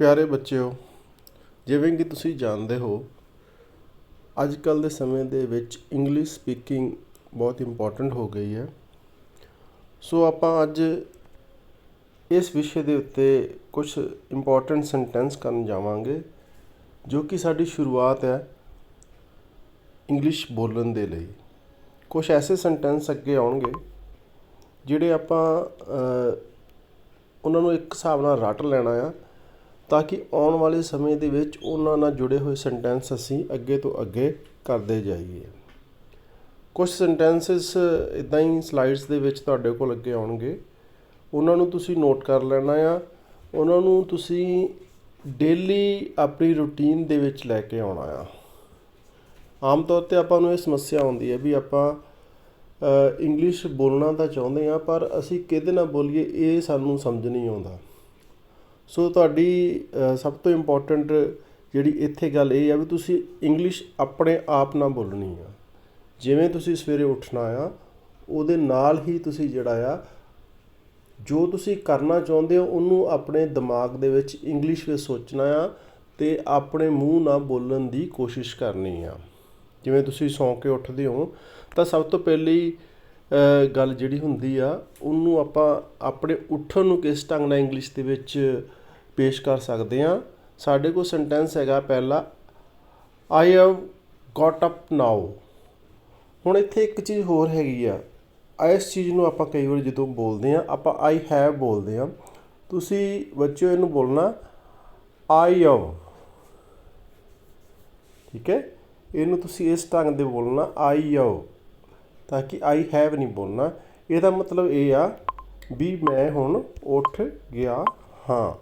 ਪਿਆਰੇ ਬੱਚਿਓ, ਜਿਵੇਂ ਕਿ ਤੁਸੀਂ ਜਾਣਦੇ ਹੋ, ਅੱਜ ਕੱਲ੍ਹ ਦੇ ਸਮੇਂ ਦੇ ਵਿੱਚ ਇੰਗਲਿਸ਼ ਸਪੀਕਿੰਗ ਬਹੁਤ ਇੰਪੋਰਟੈਂਟ ਹੋ ਗਈ ਹੈ। ਸੋ ਆਪਾਂ ਅੱਜ ਇਸ ਵਿਸ਼ੇ ਦੇ ਉੱਤੇ ਕੁਝ ਇੰਪੋਰਟੈਂਟ ਸੈਂਟੈਂਸ ਕਰਨ ਜਾਵਾਂਗੇ, ਜੋ ਕਿ ਸਾਡੀ ਸ਼ੁਰੂਆਤ ਹੈ ਇੰਗਲਿਸ਼ ਬੋਲਣ ਦੇ ਲਈ। ਕੁਝ ਐਸੇ ਸੈਂਟੈਂਸ ਅੱਗੇ ਆਉਣਗੇ ਜਿਹੜੇ ਆਪਾਂ ਉਹਨਾਂ ਨੂੰ ਇੱਕ ਹਿਸਾਬ ਨਾਲ ਰੱਟ ਲੈਣਾ ਆ, ਤਾਂ ਕਿ ਆਉਣ ਵਾਲੇ ਸਮੇਂ ਦੇ ਵਿੱਚ ਉਹਨਾਂ ਨਾਲ ਜੁੜੇ ਹੋਏ ਸੈਂਟੈਂਸ ਅਸੀਂ ਅੱਗੇ ਤੋਂ ਅੱਗੇ ਕਰਦੇ ਜਾਈਏ। ਕੁਝ ਸੈਂਟੈਂਸਿਸ ਇੱਦਾਂ ਹੀ ਸਲਾਈਡਸ ਦੇ ਵਿੱਚ ਤੁਹਾਡੇ ਕੋਲ ਅੱਗੇ ਆਉਣਗੇ, ਉਹਨਾਂ ਨੂੰ ਤੁਸੀਂ ਨੋਟ ਕਰ ਲੈਣਾ ਆ। ਉਹਨਾਂ ਨੂੰ ਤੁਸੀਂ ਡੇਲੀ ਆਪਣੀ ਰੂਟੀਨ ਦੇ ਵਿੱਚ ਲੈ ਕੇ ਆਉਣਾ ਆ। ਆਮ ਤੌਰ 'ਤੇ ਆਪਾਂ ਨੂੰ ਇਹ ਸਮੱਸਿਆ ਆਉਂਦੀ ਹੈ ਵੀ ਆਪਾਂ ਇੰਗਲਿਸ਼ ਬੋਲਣਾ ਤਾਂ ਚਾਹੁੰਦੇ ਹਾਂ, ਪਰ ਅਸੀਂ ਕਿਹਦੇ ਨਾਲ ਬੋਲੀਏ ਇਹ ਸਾਨੂੰ ਸਮਝ ਨਹੀਂ ਆਉਂਦਾ। ਸੋ ਤੁਹਾਡੀ ਸਭ ਤੋਂ ਇੰਪੋਰਟੈਂਟ ਜਿਹੜੀ ਇੱਥੇ ਗੱਲ ਇਹ ਆ ਵੀ ਤੁਸੀਂ ਇੰਗਲਿਸ਼ ਆਪਣੇ ਆਪ ਨਾਲ ਬੋਲਣੀ ਆ। ਜਿਵੇਂ ਤੁਸੀਂ ਸਵੇਰੇ ਉੱਠਣਾ ਆ, ਉਹਦੇ ਨਾਲ ਹੀ ਤੁਸੀਂ ਜਿਹੜਾ ਆ ਜੋ ਤੁਸੀਂ ਕਰਨਾ ਚਾਹੁੰਦੇ ਹੋ ਉਹਨੂੰ ਆਪਣੇ ਦਿਮਾਗ ਦੇ ਵਿੱਚ ਇੰਗਲਿਸ਼ ਵਿੱਚ ਸੋਚਣਾ ਆ ਅਤੇ ਆਪਣੇ ਮੂੰਹ ਨਾਲ ਬੋਲਣ ਦੀ ਕੋਸ਼ਿਸ਼ ਕਰਨੀ ਆ। ਜਿਵੇਂ ਤੁਸੀਂ ਸੌਂ ਕੇ ਉੱਠਦੇ ਹੋ ਤਾਂ ਸਭ ਤੋਂ ਪਹਿਲੀ ਗੱਲ ਜਿਹੜੀ ਹੁੰਦੀ ਆ, ਉਹਨੂੰ ਆਪਾਂ ਆਪਣੇ ਉੱਠਣ ਨੂੰ ਕਿਸ ਢੰਗ ਨਾਲ ਇੰਗਲਿਸ਼ ਦੇ ਵਿੱਚ ਪੇਸ਼ ਕਰ ਸਕਦੇ ਹਾਂ। ਸਾਡੇ ਕੋਲ ਸੈਂਟੈਂਸ ਹੈਗਾ ਪਹਿਲਾ, ਆਈ ਹੈਵ ਗੋਟ ਅਪ ਨਾਓ। ਹੁਣ ਇੱਥੇ ਇੱਕ ਚੀਜ਼ ਹੋਰ ਹੈਗੀ ਆ, ਇਸ ਚੀਜ਼ ਨੂੰ ਆਪਾਂ ਕਈ ਵਾਰ ਜਦੋਂ ਬੋਲਦੇ ਹਾਂ ਆਪਾਂ ਆਈ ਹੈਵ ਬੋਲਦੇ ਹਾਂ। ਤੁਸੀਂ ਬੱਚਿਓ ਇਹਨੂੰ ਬੋਲਣਾ ਆਈ ਹੈਵ, ਠੀਕ ਹੈ। ਇਹਨੂੰ ਤੁਸੀਂ ਇਸ ਢੰਗ ਦੇ ਬੋਲਣਾ ਆਈ ਹੈਵ, ਤਾਂ ਕਿ ਆਈ ਹੈਵ ਨਹੀਂ ਬੋਲਣਾ। ਇਹਦਾ ਮਤਲਬ ਇਹ ਆ ਵੀ ਮੈਂ ਹੁਣ ਉੱਠ ਗਿਆ ਹਾਂ,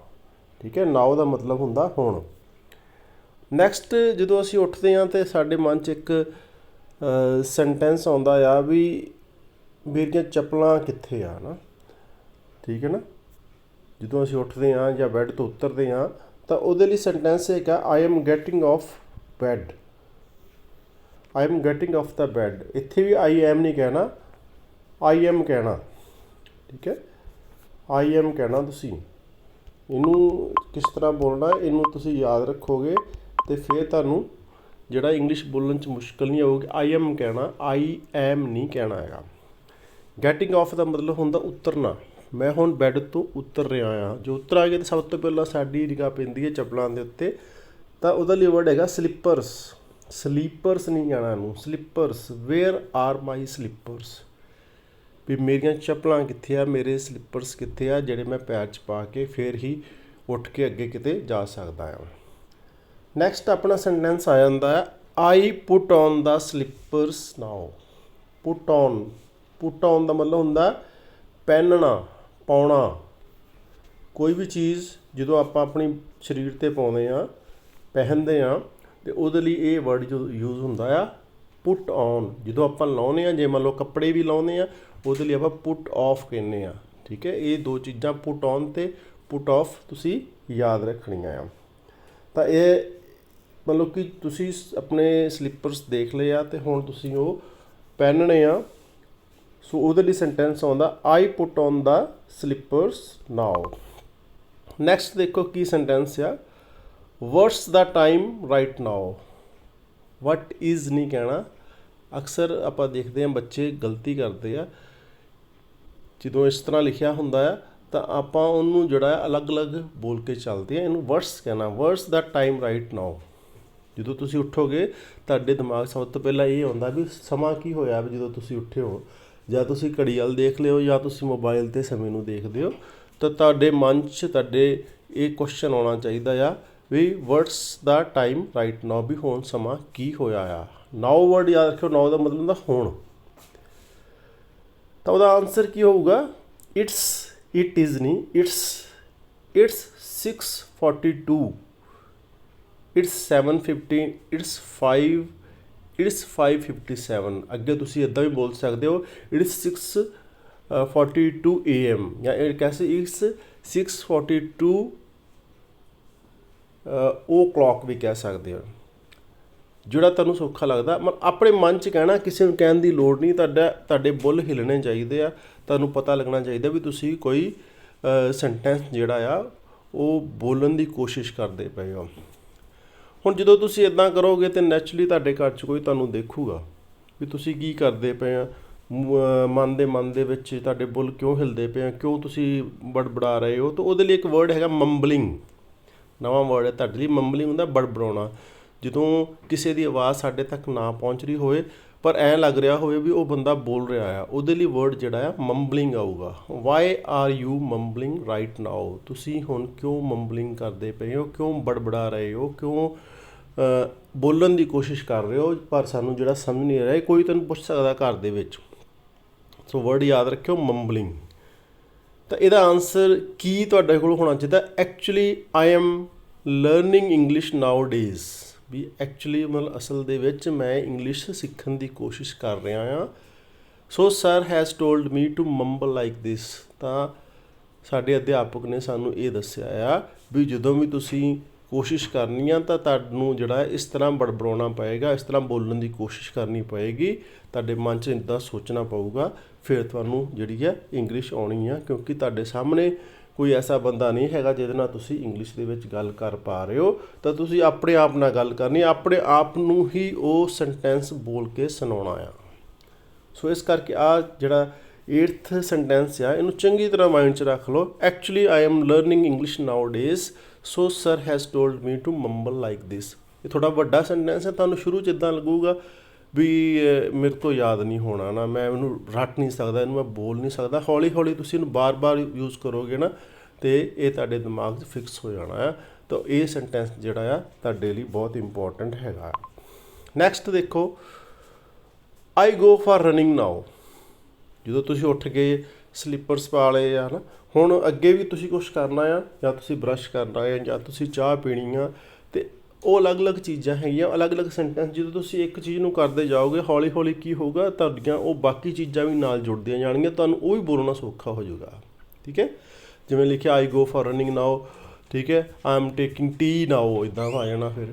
ਠੀਕ ਹੈ। ਨਾਓ ਦਾ ਮਤਲਬ ਹੁੰਦਾ ਹੁਣ। ਨੈਕਸਟ, ਜਦੋਂ ਅਸੀਂ ਉੱਠਦੇ ਹਾਂ ਤਾਂ ਸਾਡੇ ਮਨ 'ਚ ਇੱਕ ਸੈਂਟੈਂਸ ਆਉਂਦਾ ਆ ਵੀ ਮੇਰੀਆਂ ਚੱਪਲਾਂ ਕਿੱਥੇ ਆ ਨਾ, ਠੀਕ ਹੈ ਨਾ। ਜਦੋਂ ਅਸੀਂ ਉੱਠਦੇ ਹਾਂ ਜਾਂ ਬੈੱਡ ਤੋਂ ਉਤਰਦੇ ਹਾਂ ਤਾਂ ਉਹਦੇ ਲਈ ਸੈਂਟੈਂਸ ਹੈਗਾ I am getting of bed. I am getting of the bed. ਇੱਥੇ ਵੀ ਆਈ ਐਮ ਨਹੀਂ ਕਹਿਣਾ, ਆਈ ਐਮ ਕਹਿਣਾ, ਠੀਕ ਹੈ। ਆਈ ਐਮ ਕਹਿਣਾ ਤੁਸੀਂ। ਇਹਨੂੰ ਕਿਸ ਤਰ੍ਹਾਂ ਬੋਲਣਾ, ਇਹਨੂੰ ਤੁਸੀਂ ਯਾਦ ਰੱਖੋਗੇ ਅਤੇ ਫਿਰ ਤੁਹਾਨੂੰ ਜਿਹੜਾ ਇੰਗਲਿਸ਼ ਬੋਲਣ 'ਚ ਮੁਸ਼ਕਿਲ ਨਹੀਂ ਆਊਗੀ। ਆਈ ਐਮ ਕਹਿਣਾ, ਆਈ ਐਮ ਨਹੀਂ ਕਹਿਣਾ ਹੈਗਾ। ਗੈਟਿੰਗ ਆਫ ਦਾ ਮਤਲਬ ਹੁੰਦਾ ਉਤਰਨਾ। ਮੈਂ ਹੁਣ ਬੈੱਡ ਤੋਂ ਉਤਰ ਰਿਹਾ ਹਾਂ। ਜੋ ਉਤਰਾਂਗੇ ਤਾਂ ਸਭ ਤੋਂ ਪਹਿਲਾਂ ਸਾਡੀ ਨਿਗਾਹ ਪੈਂਦੀ ਹੈ ਚੱਪਲਾਂ ਦੇ ਉੱਤੇ, ਤਾਂ ਉਹਦਾ ਲਈ ਵਰਡ ਹੈਗਾ ਸਲੀਪਰਸ। ਸਲੀਪਰਸ ਨਹੀਂ ਕਹਿਣਾ ਇਹਨੂੰ, slippers. Where are my slippers, ਵੀ ਮੇਰੀਆਂ ਚੱਪਲਾਂ ਕਿੱਥੇ ਆ, ਮੇਰੇ ਸਲੀਪਰਸ ਕਿੱਥੇ ਆ, ਜਿਹੜੇ ਮੈਂ ਪੈਰ 'ਚ ਪਾ ਕੇ ਫਿਰ ਹੀ ਉੱਠ ਕੇ ਅੱਗੇ ਕਿਤੇ ਜਾ ਸਕਦਾ ਹਾਂ। ਨੈਕਸਟ ਆਪਣਾ ਸੈਂਟੈਂਸ ਆ ਜਾਂਦਾ ਹੈ I put on the slippers now. Put on, put on ਦਾ ਮਤਲਬ ਹੁੰਦਾ ਪਹਿਨਣਾ, ਪਾਉਣਾ। ਕੋਈ ਵੀ ਚੀਜ਼ ਜਦੋਂ ਆਪਾਂ ਆਪਣੀ ਸਰੀਰ 'ਤੇ ਪਾਉਂਦੇ ਹਾਂ, ਪਹਿਨਦੇ ਹਾਂ, ਅਤੇ ਉਹਦੇ ਲਈ ਇਹ ਵਰਡ ਜੋ ਯੂਜ਼ ਹੁੰਦਾ ਆ ਪੁੱਟ ਔਨ। ਜਦੋਂ ਆਪਾਂ ਲਾਉਂਦੇ ਹਾਂ, ਜੇ ਮੰਨ ਲਓ ਕੱਪੜੇ ਵੀ ਲਾਉਂਦੇ ਹਾਂ, ਉਹਦੇ ਲਈ ਆਪਾਂ ਪੁੱਟ ਔਫ ਕਹਿੰਦੇ ਹਾਂ, ਠੀਕ ਹੈ। ਇਹ ਦੋ ਚੀਜ਼ਾਂ ਪੁੱਟ ਔਨ ਅਤੇ ਪੁੱਟ ਔਫ ਤੁਸੀਂ ਯਾਦ ਰੱਖਣੀਆਂ ਆ। ਤਾਂ ਇਹ ਮਤਲਬ ਕਿ ਤੁਸੀਂ ਆਪਣੇ ਸਲੀਪਰਸ ਦੇਖ ਲਏ ਆ ਅਤੇ ਹੁਣ ਤੁਸੀਂ ਉਹ ਪਹਿਨਣੇ ਆ। ਸੋ ਉਹਦੇ ਲਈ ਸੈਂਟੈਂਸ ਆਉਂਦਾ I put on the slippers now. Next ਦੇਖੋ ਕੀ ਸੈਂਟੈਂਸ ਆ, what's the time right now. What is ਨਹੀਂ ਕਹਿਣਾ। ਅਕਸਰ ਆਪਾਂ ਦੇਖਦੇ ਹਾਂ ਬੱਚੇ ਗਲਤੀ ਕਰਦੇ ਆ, ਜਦੋਂ ਇਸ ਤਰ੍ਹਾਂ ਲਿਖਿਆ ਹੁੰਦਾ ਆ ਤਾਂ ਆਪਾਂ ਉਹਨੂੰ ਜਿਹੜਾ ਅਲੱਗ ਅਲੱਗ ਬੋਲ ਕੇ ਚੱਲਦੇ ਹਾਂ। ਇਹਨੂੰ ਵਟਸ ਕਹਿਣਾ, ਵਟਸ ਦਾ ਟਾਈਮ ਰਾਈਟ ਨਾਓ। ਜਦੋਂ ਤੁਸੀਂ ਉੱਠੋਗੇ ਤੁਹਾਡੇ ਦਿਮਾਗ ਸਭ ਤੋਂ ਪਹਿਲਾਂ ਇਹ ਆਉਂਦਾ ਵੀ ਸਮਾਂ ਕੀ ਹੋਇਆ ਵੀ ਜਦੋਂ ਤੁਸੀਂ ਉੱਠੇ ਹੋ, ਜਾਂ ਤੁਸੀਂ ਘੜੀ ਵੱਲ ਦੇਖ ਲਿਓ ਜਾਂ ਤੁਸੀਂ ਮੋਬਾਈਲ 'ਤੇ ਸਮੇਂ ਨੂੰ ਦੇਖਦੇ ਹੋ, ਤਾਂ ਤੁਹਾਡੇ ਮਨ 'ਚ ਤੁਹਾਡੇ ਇਹ ਕੁਐਸਚਨ ਆਉਣਾ ਚਾਹੀਦਾ ਆ ਵੀ ਵਟਸ ਦਾ ਟਾਈਮ ਰਾਈਟ ਨਾਓ, ਵੀ ਹੁਣ ਸਮਾਂ ਕੀ ਹੋਇਆ ਆ। ਨਾਓ ਵਰਡ ਯਾਦ ਰੱਖਿਓ, ਨਾਓ ਦਾ ਮਤਲਬ ਹੁੰਦਾ ਹੁਣ। ਤਾਂ ਉਹਦਾ ਆਨਸਰ ਕੀ ਹੋਊਗਾ, ਇਟਸ, ਇਟ ਇਜ਼ ਨਹੀਂ, ਇਟਸ 6:42, ਇਟਸ 7:15, ਇਟਸ 5:57। ਅੱਗੇ ਤੁਸੀਂ ਇੱਦਾਂ ਵੀ ਬੋਲ ਸਕਦੇ ਹੋ ਇਟਸ 6:42 AM, ਜਾਂ ਇਹ ਕੈਸੇ ਇਟਸ 6:42 o'clock ਵੀ ਕਹਿ ਸਕਦੇ ਹੋ, ਜਿਹੜਾ ਤੁਹਾਨੂੰ ਸੌਖਾ ਲੱਗਦਾ। ਆਪਣੇ ਮਨ 'ਚ ਕਹਿਣਾ, ਕਿਸੇ ਨੂੰ ਕਹਿਣ ਦੀ ਲੋੜ ਨਹੀਂ। ਤੁਹਾਡੇ ਬੁੱਲ ਹਿੱਲਣੇ ਚਾਹੀਦੇ ਆ, ਤੁਹਾਨੂੰ ਪਤਾ ਲੱਗਣਾ ਚਾਹੀਦਾ ਵੀ ਤੁਸੀਂ ਕੋਈ ਸੈਂਟੈਂਸ ਜਿਹੜਾ ਆ ਉਹ ਬੋਲਣ ਦੀ ਕੋਸ਼ਿਸ਼ ਕਰਦੇ ਪਏ ਹੋ। ਹੁਣ ਜਦੋਂ ਤੁਸੀਂ ਇੱਦਾਂ ਕਰੋਗੇ ਤਾਂ ਨੈਚੁਰਲੀ ਤੁਹਾਡੇ ਘਰ 'ਚ ਕੋਈ ਤੁਹਾਨੂੰ ਦੇਖੂਗਾ ਵੀ ਤੁਸੀਂ ਕੀ ਕਰਦੇ ਪਏ ਆ। ਮਨ ਦੇ ਵਿੱਚ ਤੁਹਾਡੇ ਬੁੱਲ ਕਿਉਂ ਹਿਲਦੇ ਪਏ ਆ, ਕਿਉਂ ਤੁਸੀਂ ਬੜਬੜਾ ਰਹੇ ਹੋ। ਤਾਂ ਉਹਦੇ ਲਈ ਇੱਕ ਵਰਡ ਹੈਗਾ ਮੰਬਲਿੰਗ, ਨਵਾਂ ਵਰਡ ਹੈ ਤੁਹਾਡੇ ਲਈ। ਮੰਬਲਿੰਗ ਹੁੰਦਾ ਬੜਬੜਾਉਣਾ। ਜਦੋਂ ਕਿਸੇ ਦੀ ਆਵਾਜ਼ ਸਾਡੇ ਤੱਕ ਨਾ ਪਹੁੰਚ ਰਹੀ ਹੋਵੇ ਪਰ ਐਂ ਲੱਗ ਰਿਹਾ ਹੋਵੇ ਵੀ ਉਹ ਬੰਦਾ ਬੋਲ ਰਿਹਾ ਆ, ਉਹਦੇ ਲਈ ਵਰਡ ਜਿਹੜਾ ਆ ਮੰਬਲਿੰਗ ਆਊਗਾ। Why are you mumbling right now, ਤੁਸੀਂ ਹੁਣ ਕਿਉਂ ਮੰਬਲਿੰਗ ਕਰਦੇ ਪਏ ਹੋ, ਕਿਉਂ ਬੜਬੜਾ ਰਹੇ ਹੋ, ਕਿਉਂ ਬੋਲਣ ਦੀ ਕੋਸ਼ਿਸ਼ ਕਰ ਰਹੇ ਹੋ ਪਰ ਸਾਨੂੰ ਜਿਹੜਾ ਸਮਝ ਨਹੀਂ ਰਿਹਾ। ਕੋਈ ਤੈਨੂੰ ਪੁੱਛ ਸਕਦਾ ਘਰ ਦੇ ਵਿੱਚ। ਸੋ ਵਰਡ ਯਾਦ ਰੱਖਿਓ ਮੰਬਲਿੰਗ। ਤਾਂ ਇਹਦਾ ਆਨਸਰ ਕੀ ਤੁਹਾਡੇ ਕੋਲ ਹੋਣਾ ਚਾਹੀਦਾ? Actually I am learning English nowadays, ਵੀ ਐਕਚੁਅਲੀ ਮਤਲਬ ਅਸਲ ਦੇ ਵਿੱਚ ਮੈਂ ਇੰਗਲਿਸ਼ ਸਿੱਖਣ ਦੀ ਕੋਸ਼ਿਸ਼ ਕਰ ਰਿਹਾ ਹਾਂ। So sir has told me to mumble like this, ਤਾਂ ਸਾਡੇ ਅਧਿਆਪਕ ਨੇ ਸਾਨੂੰ ਇਹ ਦੱਸਿਆ ਆ ਵੀ ਜਦੋਂ ਵੀ ਤੁਸੀਂ ਕੋਸ਼ਿਸ਼ ਕਰਨੀ ਆ ਤਾਂ ਤੁਹਾਨੂੰ ਜਿਹੜਾ ਇਸ ਤਰ੍ਹਾਂ ਬੜਬੜਾਉਣਾ ਪਏਗਾ, ਇਸ ਤਰ੍ਹਾਂ ਬੋਲਣ ਦੀ ਕੋਸ਼ਿਸ਼ ਕਰਨੀ ਪਏਗੀ, ਤੁਹਾਡੇ ਮਨ 'ਚ ਇੱਦਾਂ ਸੋਚਣਾ ਪਊਗਾ, ਫਿਰ ਤੁਹਾਨੂੰ ਜਿਹੜੀ ਹੈ ਇੰਗਲਿਸ਼ ਆਉਣੀ ਆ। ਕਿਉਂਕਿ ਤੁਹਾਡੇ ਸਾਹਮਣੇ ਕੋਈ ਐਸਾ ਬੰਦਾ ਨਹੀਂ ਹੈਗਾ ਜਿਹਦੇ ਨਾਲ ਤੁਸੀਂ ਇੰਗਲਿਸ਼ ਦੇ ਵਿੱਚ ਗੱਲ ਕਰ ਪਾ ਰਹੇ ਹੋ, ਤਾਂ ਤੁਸੀਂ ਆਪਣੇ ਆਪ ਨਾਲ ਗੱਲ ਕਰਨੀ, ਆਪਣੇ ਆਪ ਨੂੰ ਹੀ ਉਹ ਸੈਂਟੈਂਸ ਬੋਲ ਕੇ ਸੁਣਾਉਣਾ ਆ। ਸੋ ਇਸ ਕਰਕੇ ਆ ਜਿਹੜਾ 8th ਸੈਂਟੈਂਸ ਆ ਇਹਨੂੰ ਚੰਗੀ ਤਰ੍ਹਾਂ ਮਾਈਂਡ 'ਚ ਰੱਖ ਲਓ। Actually I am learning English nowadays, so sir has told me to mumble like this. ਇਹ ਥੋੜ੍ਹਾ ਵੱਡਾ ਸੈਂਟੈਂਸ ਹੈ, ਤੁਹਾਨੂੰ ਸ਼ੁਰੂ 'ਚ ਇੱਦਾਂ ਲੱਗੂਗਾ ਵੀ ਮੇਰੇ ਤੋਂ ਯਾਦ ਨਹੀਂ ਹੋਣਾ ਨਾ, ਮੈਂ ਇਹਨੂੰ ਰੱਟ ਨਹੀਂ ਸਕਦਾ, ਇਹਨੂੰ ਮੈਂ ਬੋਲ ਨਹੀਂ ਸਕਦਾ। ਹੌਲੀ ਹੌਲੀ ਤੁਸੀਂ ਇਹਨੂੰ ਬਾਰ-ਬਾਰ ਯੂਜ਼ ਕਰੋਗੇ ਨਾ ਅਤੇ ਇਹ ਤੁਹਾਡੇ ਦਿਮਾਗ 'ਚ ਫਿਕਸ ਹੋ ਜਾਣਾ ਆ। ਤਾਂ ਇਹ ਸੈਂਟੈਂਸ ਜਿਹੜਾ ਆ ਤੁਹਾਡੇ ਲਈ ਬਹੁਤ ਇੰਪੋਰਟੈਂਟ ਹੈਗਾ। ਨੈਕਸਟ ਦੇਖੋ, ਆਈ ਗੋ ਫਾਰ ਰਨਿੰਗ ਨਾਓ। ਜਦੋਂ ਤੁਸੀਂ ਉੱਠ ਕੇ ਸਲੀਪਰਸ ਪਾ ਲਏ ਆ ਨਾ, ਹੁਣ ਅੱਗੇ ਵੀ ਤੁਸੀਂ ਕੁਛ ਕਰਨਾ ਆ, ਜਾਂ ਤੁਸੀਂ ਬਰੱਸ਼ ਕਰਨਾ ਆ, ਜਾਂ ਤੁਸੀਂ ਚਾਹ ਪੀਣੀ ਆ, ਅਤੇ ਉਹ ਅਲੱਗ-ਅਲੱਗ ਚੀਜ਼ਾਂ ਹੈਗੀਆਂ, ਅਲੱਗ-ਅਲੱਗ ਸੈਂਟੈਂਸ। ਜਦੋਂ ਤੁਸੀਂ ਇੱਕ ਚੀਜ਼ ਨੂੰ ਕਰਦੇ ਜਾਓਗੇ ਹੌਲੀ ਹੌਲੀ ਕੀ ਹੋਊਗਾ, ਤੁਹਾਡੀਆਂ ਉਹ ਬਾਕੀ ਚੀਜ਼ਾਂ ਵੀ ਨਾਲ ਜੁੜਦੀਆਂ ਜਾਣਗੀਆਂ, ਤੁਹਾਨੂੰ ਉਹ ਵੀ ਬੋਲਣਾ ਸੌਖਾ ਹੋ ਜਾਊਗਾ। ਠੀਕ ਹੈ, ਜਿਵੇਂ ਲਿਖਿਆ ਆਈ ਗੋ ਫਾਰ ਰਨਿੰਗ ਨਾਓ, ਠੀਕ ਹੈ, ਆਈ ਐਮ ਟੇਕਿੰਗ ਟੀ ਨਾਓ, ਇੱਦਾਂ ਆ ਜਾਣਾ ਫਿਰ।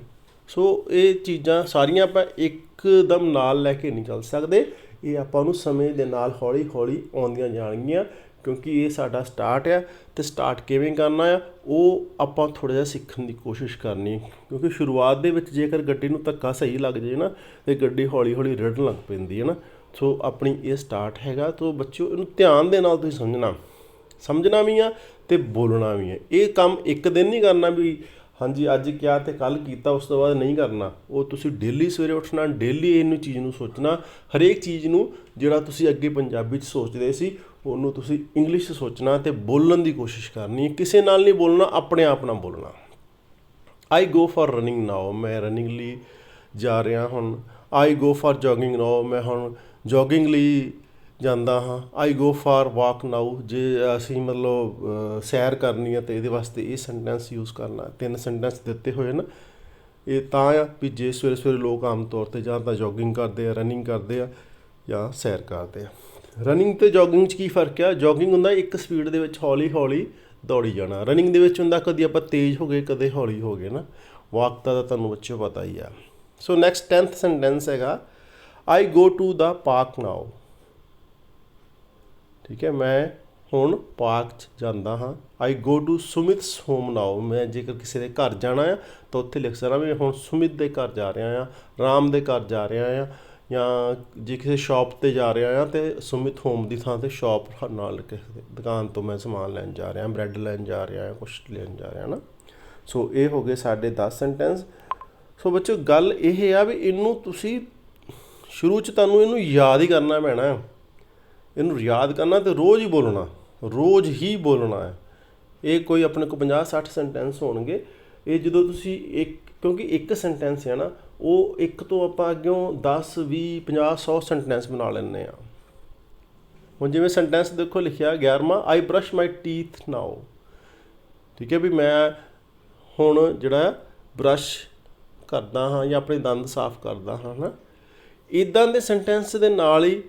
ਸੋ ਇਹ ਚੀਜ਼ਾਂ ਸਾਰੀਆਂ ਆਪਾਂ ਇੱਕਦਮ ਨਾਲ ਲੈ ਕੇ ਨਹੀਂ ਚੱਲ ਸਕਦੇ, ਇਹ ਆਪਾਂ ਨੂੰ ਸਮੇਂ ਦੇ ਨਾਲ ਹੌਲੀ ਹੌਲੀ ਆਉਂਦੀਆਂ ਜਾਣਗੀਆਂ, ਕਿਉਂਕਿ ਇਹ ਸਾਡਾ ਸਟਾਰਟ ਆ। ਅਤੇ ਸਟਾਰਟ ਕਿਵੇਂ ਕਰਨਾ ਆ ਉਹ ਆਪਾਂ ਥੋੜ੍ਹਾ ਜਿਹਾ ਸਿੱਖਣ ਦੀ ਕੋਸ਼ਿਸ਼ ਕਰਨੀ, ਕਿਉਂਕਿ ਸ਼ੁਰੂਆਤ ਦੇ ਵਿੱਚ ਜੇਕਰ ਗੱਡੀ ਨੂੰ ਧੱਕਾ ਸਹੀ ਲੱਗ ਜਾਏ ਨਾ ਤਾਂ ਗੱਡੀ ਹੌਲੀ ਹੌਲੀ ਰਿੜਨ ਲੱਗ ਪੈਂਦੀ ਹੈ ਨਾ। ਸੋ ਆਪਣੀ ਇਹ ਸਟਾਰਟ ਹੈਗਾ। ਤਾਂ ਬੱਚਿਓ ਇਹਨੂੰ ਧਿਆਨ ਦੇ ਨਾਲ ਤੁਸੀਂ ਸਮਝਣਾ ਵੀ ਆ ਅਤੇ ਬੋਲਣਾ ਵੀ ਹੈ। ਇਹ ਕੰਮ ਇੱਕ ਦਿਨ ਨਹੀਂ ਕਰਨਾ ਵੀ ਹਾਂਜੀ ਅੱਜ ਕਿਹਾ ਅਤੇ ਕੱਲ੍ਹ ਕੀਤਾ ਉਸ ਤੋਂ ਬਾਅਦ ਨਹੀਂ ਕਰਨਾ। ਉਹ ਤੁਸੀਂ ਡੇਲੀ ਸਵੇਰੇ ਉੱਠਣਾ, ਡੇਲੀ ਇਹਨੂੰ ਚੀਜ਼ ਨੂੰ ਸੋਚਣਾ, ਹਰੇਕ ਚੀਜ਼ ਨੂੰ ਜਿਹੜਾ ਤੁਸੀਂ ਅੱਗੇ ਪੰਜਾਬੀ 'ਚ ਸੋਚਦੇ ਸੀ ਉਹਨੂੰ ਤੁਸੀਂ ਇੰਗਲਿਸ਼ 'ਚ ਸੋਚਣਾ ਅਤੇ ਬੋਲਣ ਦੀ ਕੋਸ਼ਿਸ਼ ਕਰਨੀ। ਕਿਸੇ ਨਾਲ ਨਹੀਂ ਬੋਲਣਾ, ਆਪਣੇ ਆਪ ਨਾਲ ਬੋਲਣਾ। ਆਈ ਗੋ ਫਾਰ ਰਨਿੰਗ ਨਾਓ, ਮੈਂ ਰਨਿੰਗ ਲਈ ਜਾ ਰਿਹਾ ਹੁਣ। ਆਈ ਗੋ ਫਾਰ ਜੋਗਿੰਗ ਨਾਓ, ਮੈਂ ਹੁਣ ਜੋਗਿੰਗ ਲਈ ਜਾਂਦਾ ਹਾਂ। ਆਈ ਗੋ ਫਾਰ ਵਾਕ ਨਾਓ, ਜੇ ਅਸੀਂ ਮਤਲਬ ਸੈਰ ਕਰਨੀ ਹੈ ਤਾਂ ਇਹਦੇ ਵਾਸਤੇ ਇਹ ਸੈਂਟੈਂਸ ਯੂਜ਼ ਕਰਨਾ। 3 ਸੈਂਟੈਂਸ ਦਿੱਤੇ ਹੋਏ ਨਾ, ਇਹ ਤਾਂ ਆ ਵੀ ਜੇ ਸਵੇਰੇ ਸਵੇਰੇ ਲੋਕ ਆਮ ਤੌਰ 'ਤੇ ਜਾਂ ਤਾਂ ਜੋਗਿੰਗ ਕਰਦੇ ਆ, ਰਨਿੰਗ ਕਰਦੇ ਆ, ਜਾਂ ਸੈਰ ਕਰਦੇ ਆ। ਰਨਿੰਗ ਅਤੇ ਜੋਗਿੰਗ 'ਚ ਕੀ ਫਰਕ ਆ? ਜੋਗਿੰਗ ਹੁੰਦਾ ਇੱਕ ਸਪੀਡ ਦੇ ਵਿੱਚ ਹੌਲੀ ਹੌਲੀ ਦੌੜੀ ਜਾਣਾ। ਰਨਿੰਗ ਦੇ ਵਿੱਚ ਹੁੰਦਾ ਕਦੀ ਆਪਾਂ ਤੇਜ਼ ਹੋ ਗਏ, ਕਦੇ ਹੌਲੀ ਹੋ ਗਏ ਨਾ। ਵਾਕ ਦਾ ਤਾਂ ਤੁਹਾਨੂੰ ਬੱਚਿਓ ਪਤਾ ਹੀ ਆ। ਸੋ ਨੈਕਸਟ 10th ਸੈਂਟੈਂਸ ਹੈਗਾ, ਆਈ ਗੋ ਟੂ ਦਾ ਪਾਰਕ ਨਾਓ। ਠੀਕ ਹੈ, ਮੈਂ ਹੁਣ ਪਾਰਕ 'ਚ ਜਾਂਦਾ ਹਾਂ। ਆਈ ਗੋ ਟੂ ਸੁਮਿਤਸ ਹੋਮ ਨਾਓ, ਮੈਂ ਜੇਕਰ ਕਿਸੇ ਦੇ ਘਰ ਜਾਣਾ ਆ ਤਾਂ ਉੱਥੇ ਲਿਖ ਸਕਦਾ ਵੀ ਹੁਣ ਸੁਮਿਤ ਦੇ ਘਰ ਜਾ ਰਿਹਾ ਆ, ਰਾਮ ਦੇ ਘਰ ਜਾ ਰਿਹਾ ਆ, ਜਾਂ ਜੇ ਕਿਸੇ ਸ਼ੌਪ 'ਤੇ ਜਾ ਰਿਹਾ ਆ ਅਤੇ ਸੁਮਿਤ ਹੋਮ ਦੀ ਥਾਂ 'ਤੇ ਸ਼ੌਪ ਨਾਲ ਕਿਸੇ ਦੁਕਾਨ ਤੋਂ ਮੈਂ ਸਮਾਨ ਲੈਣ ਜਾ ਰਿਹਾ, ਬ੍ਰੈਡ ਲੈਣ ਜਾ ਰਿਹਾ, ਕੁਛ ਲੈਣ ਜਾ ਰਿਹਾ ਨਾ। ਸੋ ਇਹ ਹੋ ਗਏ ਸਾਡੇ 10 ਸੈਂਟੈਂਸ। ਸੋ ਬੱਚੋ ਗੱਲ ਇਹ ਆ ਵੀ ਇਹਨੂੰ ਤੁਸੀਂ ਸ਼ੁਰੂ 'ਚ ਤੁਹਾਨੂੰ ਇਹਨੂੰ ਯਾਦ ਹੀ ਕਰਨਾ ਪੈਣਾ। ਇਹਨੂੰ ਯਾਦ ਕਰਨਾ ਅਤੇ ਰੋਜ਼ ਹੀ ਬੋਲਣਾ, ਰੋਜ਼ ਹੀ ਬੋਲਣਾ ਹੈ। ਇਹ ਕੋਈ ਆਪਣੇ ਕੋਲ 50-60 ਸੈਂਟੈਂਸ ਹੋਣਗੇ। ਇਹ ਜਦੋਂ ਤੁਸੀਂ ਕਿਉਂਕਿ ਇੱਕ ਸੈਂਟੈਂਸ ਹੈ ਨਾ, ਉਹ ਇੱਕ ਤੋਂ ਆਪਾਂ ਅੱਗਿਓਂ 10, 20, 50, 100 ਸੈਂਟੈਂਸ ਬਣਾ ਲੈਂਦੇ ਹਾਂ। ਹੁਣ ਜਿਵੇਂ ਸੈਂਟੈਂਸ ਦੇਖੋ ਲਿਖਿਆ 11ਵਾਂ, ਆਈ ਬਰੱਸ਼ ਮਾਈ ਟੀਥ ਨਾਓ। ਠੀਕ ਹੈ, ਵੀ ਮੈਂ ਹੁਣ ਜਿਹੜਾ ਬਰੱਸ਼ ਕਰਦਾ ਹਾਂ ਜਾਂ ਆਪਣੇ ਦੰਦ ਸਾਫ਼ ਕਰਦਾ ਹਾਂ ਨਾ। ਇੱਦਾਂ ਦੇ ਸੈਂਟੈਂਸ ਦੇ ਨਾਲ ਹੀ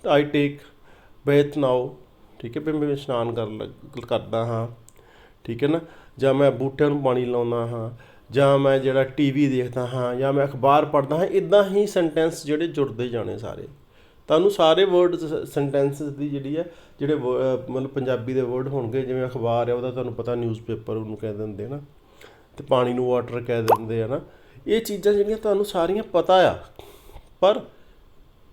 ਆਈ ਟੇਕ ਬੈਥ ਨਾਓ। ਠੀਕ ਹੈ, ਵੀ ਮੈਂ ਇਸ਼ਨਾਨ ਕਰਦਾ ਹਾਂ। ਠੀਕ ਹੈ ਨਾ, ਜਾਂ ਮੈਂ ਬੂਟਿਆਂ ਨੂੰ ਪਾਣੀ ਲਾਉਂਦਾ ਹਾਂ, ਜਾਂ ਮੈਂ ਜਿਹੜਾ TV ਦੇਖਦਾ ਹਾਂ, ਜਾਂ ਮੈਂ ਅਖਬਾਰ ਪੜ੍ਹਦਾ ਹਾਂ। ਇੱਦਾਂ ਹੀ ਸੈਂਟੈਂਸ ਜਿਹੜੇ ਜੁੜਦੇ ਜਾਣੇ ਸਾਰੇ। ਤੁਹਾਨੂੰ ਸਾਰੇ ਵਰਡ ਸੈਂਟੈਂਸਸ ਦੀ ਜਿਹੜੀ ਹੈ ਜਿਹੜੇ ਮਤਲਬ ਪੰਜਾਬੀ ਦੇ ਵਰਡ ਹੋਣਗੇ, ਜਿਵੇਂ ਅਖਬਾਰ ਹੈ ਉਹਦਾ ਤੁਹਾਨੂੰ ਪਤਾ ਨਿਊਜ਼ਪੇਪਰ ਉਹਨੂੰ ਕਹਿ ਦਿੰਦੇ ਨਾ, ਅਤੇ ਪਾਣੀ ਨੂੰ ਵਾਟਰ ਕਹਿ ਦਿੰਦੇ ਆ ਨਾ। ਇਹ ਚੀਜ਼ਾਂ ਜਿਹੜੀਆਂ ਤੁਹਾਨੂੰ ਸਾਰੀਆਂ ਪਤਾ ਆ, ਪਰ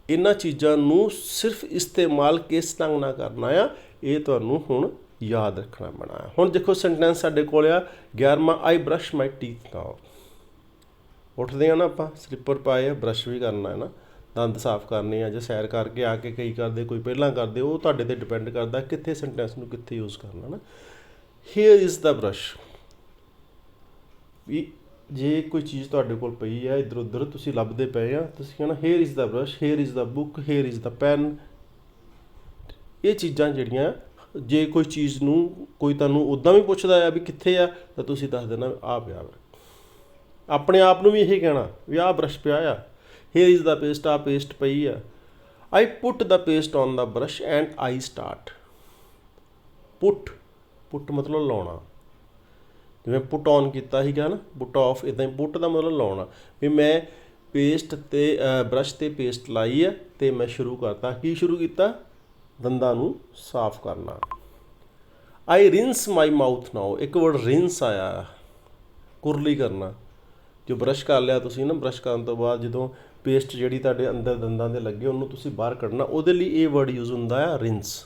ਇਹਨਾਂ ਚੀਜ਼ਾਂ ਨੂੰ ਸਿਰਫ ਇਸਤੇਮਾਲ ਕਿਸ ਢੰਗ ਨਾਲ ਕਰਨਾ ਆ, ਇਹ ਤੁਹਾਨੂੰ ਹੁਣ ਯਾਦ ਰੱਖਣਾ ਪੈਣਾ ਹੈ। ਹੁਣ ਦੇਖੋ ਸੈਂਟੈਂਸ ਸਾਡੇ ਕੋਲ ਆ 11ਵਾਂ, ਆਈ ਬਰਸ਼ ਮਾਈ ਟੀਥ ਨਾਓ। ਉੱਠਦੇ ਆ ਨਾ ਆਪਾਂ, ਸਲਿੱਪਰ ਪਾਏ ਆ, ਬਰਸ਼ ਵੀ ਕਰਨਾ ਹੈ ਨਾ, ਦੰਦ ਸਾਫ਼ ਕਰਨੇ ਆ, ਜਾਂ ਸੈਰ ਕਰਕੇ ਆ ਕੇ ਕਈ ਕਰਦੇ, ਕੋਈ ਪਹਿਲਾਂ ਕਰਦੇ, ਉਹ ਤੁਹਾਡੇ 'ਤੇ ਡਿਪੈਂਡ ਕਰਦਾ ਕਿੱਥੇ ਸੈਂਟੈਂਸ ਨੂੰ ਕਿੱਥੇ ਯੂਜ਼ ਕਰਨਾ ਨਾ। ਹੇਅਰ ਇਜ਼ ਦਾ ਬਰਸ਼, ਵੀ ਜੇ ਕੋਈ ਚੀਜ਼ ਤੁਹਾਡੇ ਕੋਲ ਪਈ ਹੈ ਇੱਧਰ ਉੱਧਰ ਤੁਸੀਂ ਲੱਭਦੇ ਪਏ ਆ, ਤੁਸੀਂ ਕਹਿਣਾ here is the brush, here is the book, here is the pen. ਇਹ ਚੀਜ਼ਾਂ ਜਿਹੜੀਆਂ, ਜੇ ਕੋਈ ਚੀਜ਼ ਨੂੰ ਕੋਈ ਤੁਹਾਨੂੰ ਉੱਦਾਂ ਵੀ ਪੁੱਛਦਾ ਆ ਵੀ ਕਿੱਥੇ ਆ, ਤਾਂ ਤੁਸੀਂ ਦੱਸ ਦੇਣਾ ਆਹ ਪਿਆ ਵਾ। ਆਪਣੇ ਆਪ ਨੂੰ ਵੀ ਇਹ ਕਹਿਣਾ ਵੀ ਆਹ ਬਰਸ਼ ਪਿਆ ਆ, ਹੇਅਰ ਇਜ਼ ਦਾ ਪੇਸਟ, ਆਹ ਪੇਸਟ ਪਈ ਆ। I put the paste on the brush and I start. Put ਮਤਲਬ ਲਾਉਣਾ, ਜਿਵੇਂ ਪੁੱਟ ਔਨ ਕੀਤਾ ਸੀਗਾ ਨਾ, ਪੁੱਟ ਆਫ, ਇੱਦਾਂ ਹੀ ਪੁੱਟ ਦਾ ਮਤਲਬ ਲਾਉਣਾ, ਵੀ ਮੈਂ ਪੇਸਟ 'ਤੇ ਬਰਸ਼ 'ਤੇ ਪੇਸਟ ਲਾਈ ਹੈ ਅਤੇ ਮੈਂ ਸ਼ੁਰੂ ਕਰਤਾ। ਕੀ ਸ਼ੁਰੂ ਕੀਤਾ? ਦੰਦਾਂ ਨੂੰ ਸਾਫ਼ ਕਰਨਾ। ਆਈ ਰਿੰਸ ਮਾਈ ਮਾਊਥ ਨਾਓ, ਇੱਕ ਵਰਡ ਰਿੰਸ ਆਇਆ, ਕੁਰਲੀ ਕਰਨਾ। ਜੋ ਬਰਸ਼ ਕਰ ਲਿਆ ਤੁਸੀਂ ਨਾ, ਬਰਸ਼ ਕਰਨ ਤੋਂ ਬਾਅਦ ਜਦੋਂ ਪੇਸਟ ਜਿਹੜੀ ਤੁਹਾਡੇ ਅੰਦਰ ਦੰਦਾਂ ਦੇ ਲੱਗੇ ਉਹਨੂੰ ਤੁਸੀਂ ਬਾਹਰ ਕੱਢਣਾ, ਉਹਦੇ ਲਈ ਇਹ ਵਰਡ ਯੂਜ਼ ਹੁੰਦਾ ਆ ਰਿੰਸ,